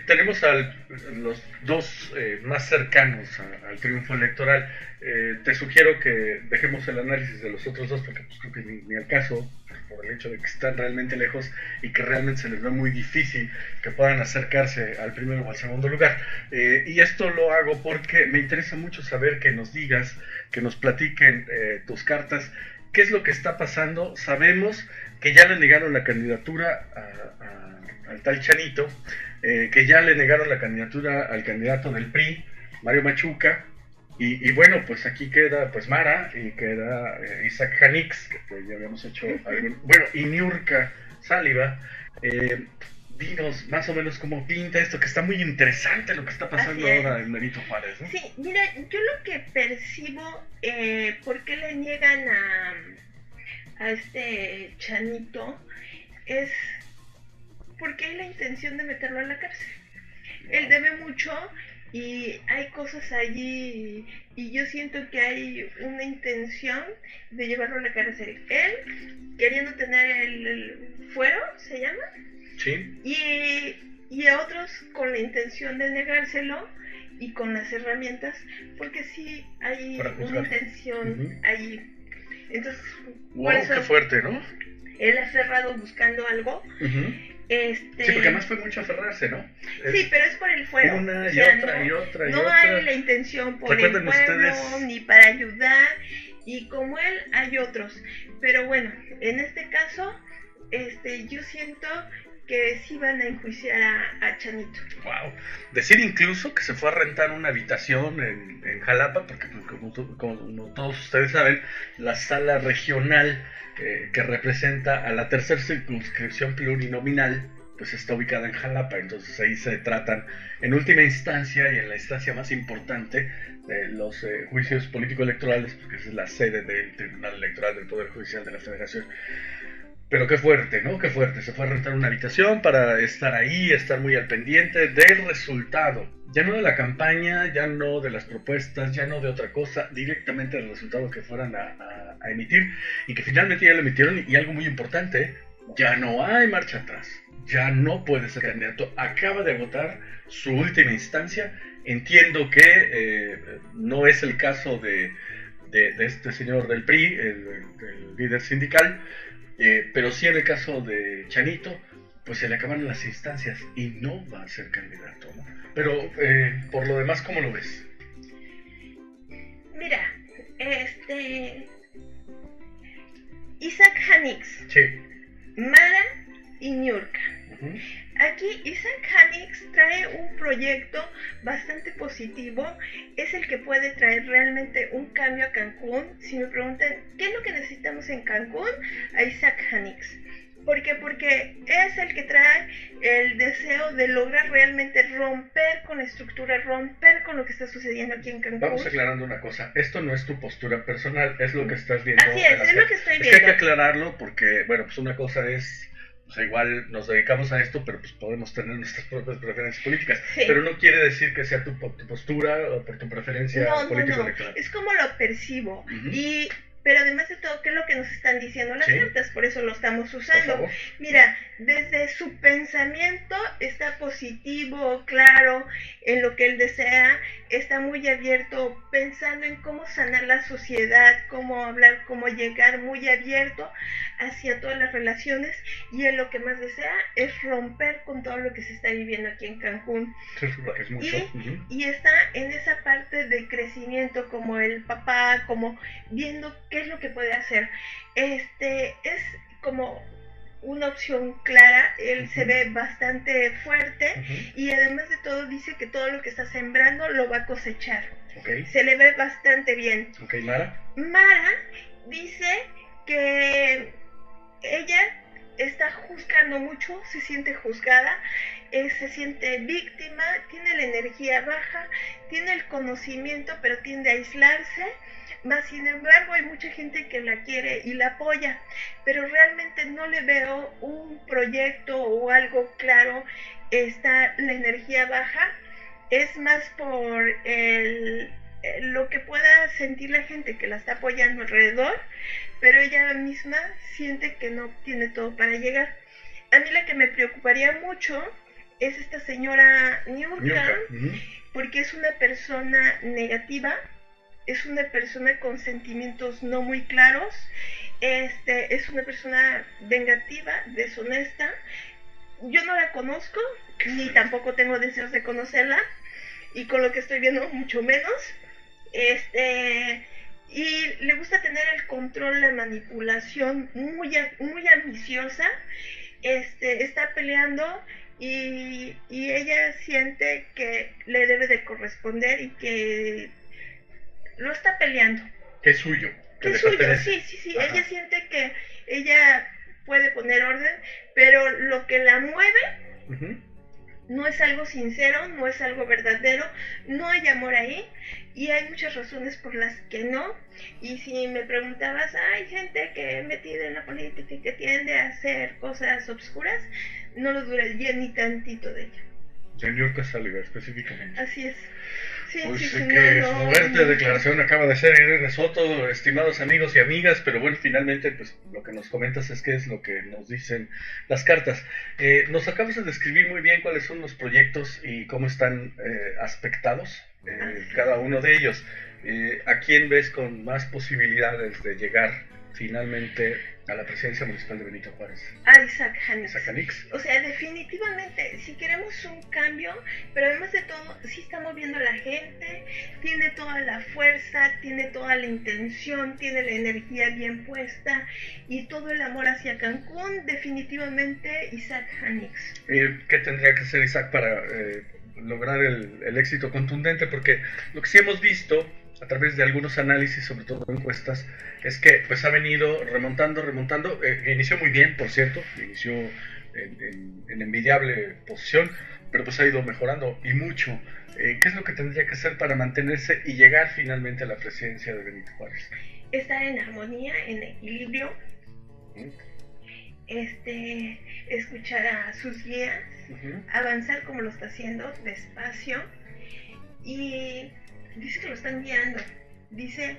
tenemos a los dos más cercanos al triunfo electoral. Te sugiero que dejemos el análisis de los otros dos, porque pues, creo que ni al caso, por el hecho de que están realmente lejos y que realmente se les ve muy difícil que puedan acercarse al primero o al segundo lugar. Y esto lo hago porque me interesa mucho saber que nos digas, que nos platiquen tus cartas, qué es lo que está pasando. Sabemos que ya le negaron la candidatura al tal Chanito, que ya le negaron la candidatura al candidato del PRI, Mario Machuca, y bueno, pues aquí queda pues Mara, y queda Isaac Janix, que pues, ya habíamos hecho algún, bueno, y Niurka Sáliva. Dinos más o menos cómo pinta esto, que está muy interesante lo que está pasando ahora en Benito Juárez, ¿no? Sí, mira, yo lo que percibo, ¿por qué le niegan a este Chanito? Es porque hay la intención de meterlo a la cárcel. Él debe mucho y hay cosas allí, y yo siento que hay una intención de llevarlo a la cárcel. Él queriendo tener el fuero, ¿se llama? Sí. Y a otros con la intención de negárselo y con las herramientas, porque sí hay una intención allí. Entonces, wow, por eso qué fuerte, ¿no? Él aferrado buscando algo. Sí, porque además fue mucho aferrarse, ¿no? Sí, pero es por el fuero. Una y otra y otra y no otra. No hay la intención por el pueblo, ustedes? Ni para ayudar, y como él hay otros. Pero bueno, en este caso, yo siento que sí van a enjuiciar a Chanito. Wow. Decir incluso que se fue a rentar una habitación en Jalapa, porque como todos ustedes saben, la sala regional que representa a la tercera circunscripción plurinominal, pues está ubicada en Jalapa. Entonces ahí se tratan en última instancia y en la instancia más importante de los juicios político-electorales, porque esa es la sede del Tribunal Electoral del Poder Judicial de la Federación. Pero qué fuerte, ¿no? Qué fuerte. Se fue a rentar una habitación para estar ahí, estar muy al pendiente del resultado. Ya no de la campaña, ya no de las propuestas, ya no de otra cosa, directamente del resultado que fueran a emitir, y que finalmente ya lo emitieron. Y algo muy importante, ya no hay marcha atrás. ya no puede ser candidato, acaba de agotar su última instancia. Entiendo que no es el caso de este señor del PRI, el líder sindical, pero sí en el caso de Chanito, pues se le acabaron las instancias y no va a ser candidato, ¿no? Pero por lo demás, ¿cómo lo ves? Mira, Isaac Hanix, Sí. Mara y Niurka. Uh-huh. Aquí Isaac Hanix trae un proyecto bastante positivo, es el que puede traer realmente un cambio a Cancún. Si me preguntan qué es lo que necesitamos en Cancún, a Isaac Hanix. ¿Por qué? Porque es el que trae el deseo de lograr realmente romper con la estructura, romper con lo que está sucediendo aquí en Cancún. Vamos aclarando una cosa, esto no es tu postura personal, es lo que estás viendo. Así es lo que estoy viendo. Es que hay que aclararlo porque, bueno, pues una cosa es, pues igual nos dedicamos a esto, pero pues podemos tener nuestras propias preferencias políticas. Sí. Pero no quiere decir que sea tu postura o por tu preferencia político-electoral. Es como lo percibo. Uh-huh. Pero además de todo, ¿qué es lo que nos están diciendo las cartas? Por eso lo estamos usando. Mira, desde su pensamiento está positivo, claro, en lo que él desea, está muy abierto, pensando en cómo sanar la sociedad, cómo hablar, cómo llegar, muy abierto hacia todas las relaciones, y él lo que más desea es romper con todo lo que se está viviendo aquí en Cancún. Sí, que es mucho. Y está en esa parte de crecimiento, como el papá, como viendo qué es lo que puede hacer. Es como una opción clara, él se ve bastante fuerte, y además de todo dice que todo lo que está sembrando lo va a cosechar. Se le ve bastante bien. Mara. Mara dice que ella está juzgando mucho, se siente juzgada, se siente víctima, tiene la energía baja, tiene el conocimiento, pero tiende a aislarse. Más sin embargo, hay mucha gente que la quiere y la apoya, pero realmente no le veo un proyecto o algo claro. Está la energía baja, es más por lo que pueda sentir la gente que la está apoyando alrededor, pero ella misma siente que no tiene todo para llegar. A mí la que me preocuparía mucho es esta señora Niurka, porque es una persona negativa, es una persona con sentimientos no muy claros, es una persona vengativa, deshonesta. Yo no la conozco, ni tampoco tengo deseos de conocerla, y con lo que estoy viendo mucho menos. Y le gusta tener el control, la manipulación, muy ambiciosa. Está peleando y ella siente que le debe de corresponder y que lo está peleando. Que es suyo. Que es suyo, sí. Ajá. Ella siente que ella puede poner orden, pero lo que la mueve no es algo sincero, no es algo verdadero, no hay amor ahí, y hay muchas razones por las que no. Y si me preguntabas, hay gente que metida en la política y que tiende a hacer cosas obscuras, no lo duraría ni tantito de ella. De Niurka Saliver, específicamente. Así es. Pues que fuerte declaración acaba de ser Irene Soto, estimados amigos y amigas, pero bueno, finalmente pues lo que nos comentas es que es lo que nos dicen las cartas. Nos acabas de describir muy bien cuáles son los proyectos y cómo están aspectados cada uno de ellos. ¿A quién ves con más posibilidades de llegar finalmente a la presidencia municipal de Benito Juárez? A Isaac Hanix. O sea, definitivamente, si queremos un cambio, pero además de todo, sí está moviendo a la gente, tiene toda la fuerza, tiene toda la intención, tiene la energía bien puesta y todo el amor hacia Cancún, definitivamente Isaac Hanix. ¿Qué tendría que hacer Isaac para lograr el éxito contundente? Porque lo que sí hemos visto a través de algunos análisis, sobre todo encuestas, es que pues ha venido remontando, inició muy bien, por cierto, inició en envidiable posición, pero pues ha ido mejorando y mucho. ¿Qué es lo que tendría que hacer para mantenerse y llegar finalmente a la presidencia de Benito Juárez? Estar en armonía, en equilibrio, escuchar a sus guías, avanzar como lo está haciendo, despacio, y dice que lo están guiando, dice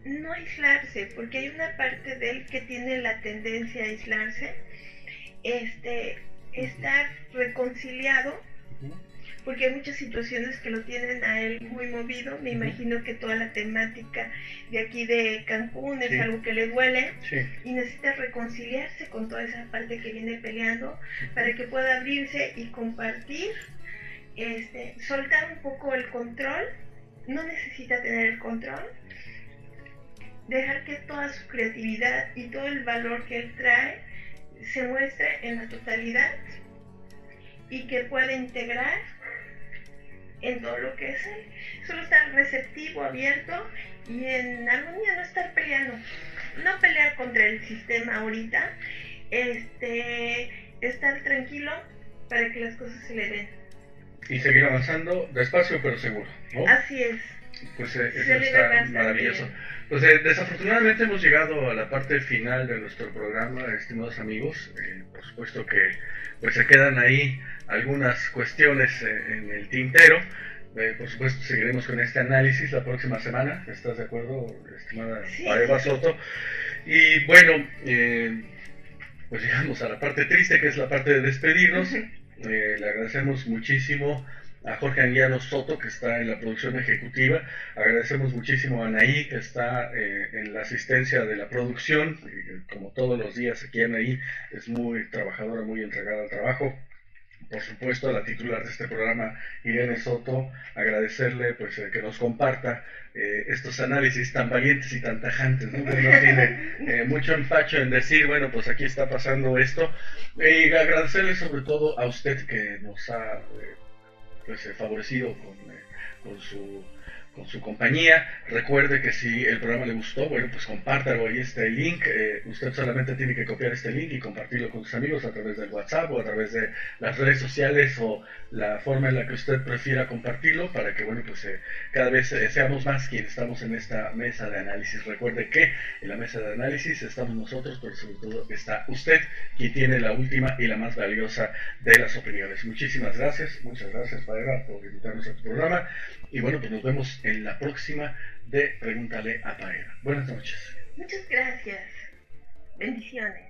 no aislarse, porque hay una parte de él que tiene la tendencia a aislarse, estar reconciliado, porque hay muchas situaciones que lo tienen a él muy movido. Me imagino que toda la temática de aquí de Cancún es algo que le duele, y necesita reconciliarse con toda esa parte que viene peleando para que pueda abrirse y compartir, soltar un poco el control. No necesita tener el control, dejar que toda su creatividad y todo el valor que él trae se muestre en la totalidad y que pueda integrar en todo lo que es él. Solo estar receptivo, abierto y en armonía, no estar peleando, no pelear contra el sistema ahorita, estar tranquilo para que las cosas se le den. Y seguir avanzando despacio pero seguro, ¿no? Así es. Pues eso está maravilloso. Bien. Pues desafortunadamente hemos llegado a la parte final de nuestro programa, estimados amigos. Por supuesto que pues se quedan ahí algunas cuestiones en el tintero. Por supuesto seguiremos con este análisis la próxima semana. ¿Estás de acuerdo, estimada Eva Soto? Y bueno, pues llegamos a la parte triste, que es la parte de despedirnos. Le agradecemos muchísimo a Jorge Anguiano Soto, que está en la producción ejecutiva. Agradecemos muchísimo a Anaí, que está en la asistencia de la producción. Como todos los días aquí Anaí es muy trabajadora, muy entregada al trabajo. Por supuesto a la titular de este programa, Irene Soto, agradecerle pues que nos comparta estos análisis tan valientes y tan tajantes, ¿no? Que no tiene mucho empacho en decir, bueno, pues aquí está pasando esto. Y agradecerle sobre todo a usted que nos ha pues favorecido con su compañía. Recuerde que si el programa le gustó, bueno, pues compártalo, ahí está el link. Usted solamente tiene que copiar este link y compartirlo con sus amigos a través del WhatsApp o a través de las redes sociales o la forma en la que usted prefiera compartirlo, para que, bueno, pues cada vez seamos más quienes estamos en esta mesa de análisis. Recuerde que en la mesa de análisis estamos nosotros, pero sobre todo está usted, quien tiene la última y la más valiosa de las opiniones. Muchísimas gracias, muchas gracias, Paega, por invitarnos a tu programa. Y bueno, pues nos vemos en la próxima de Pregúntale a Paega. Buenas noches. Muchas gracias. Bendiciones.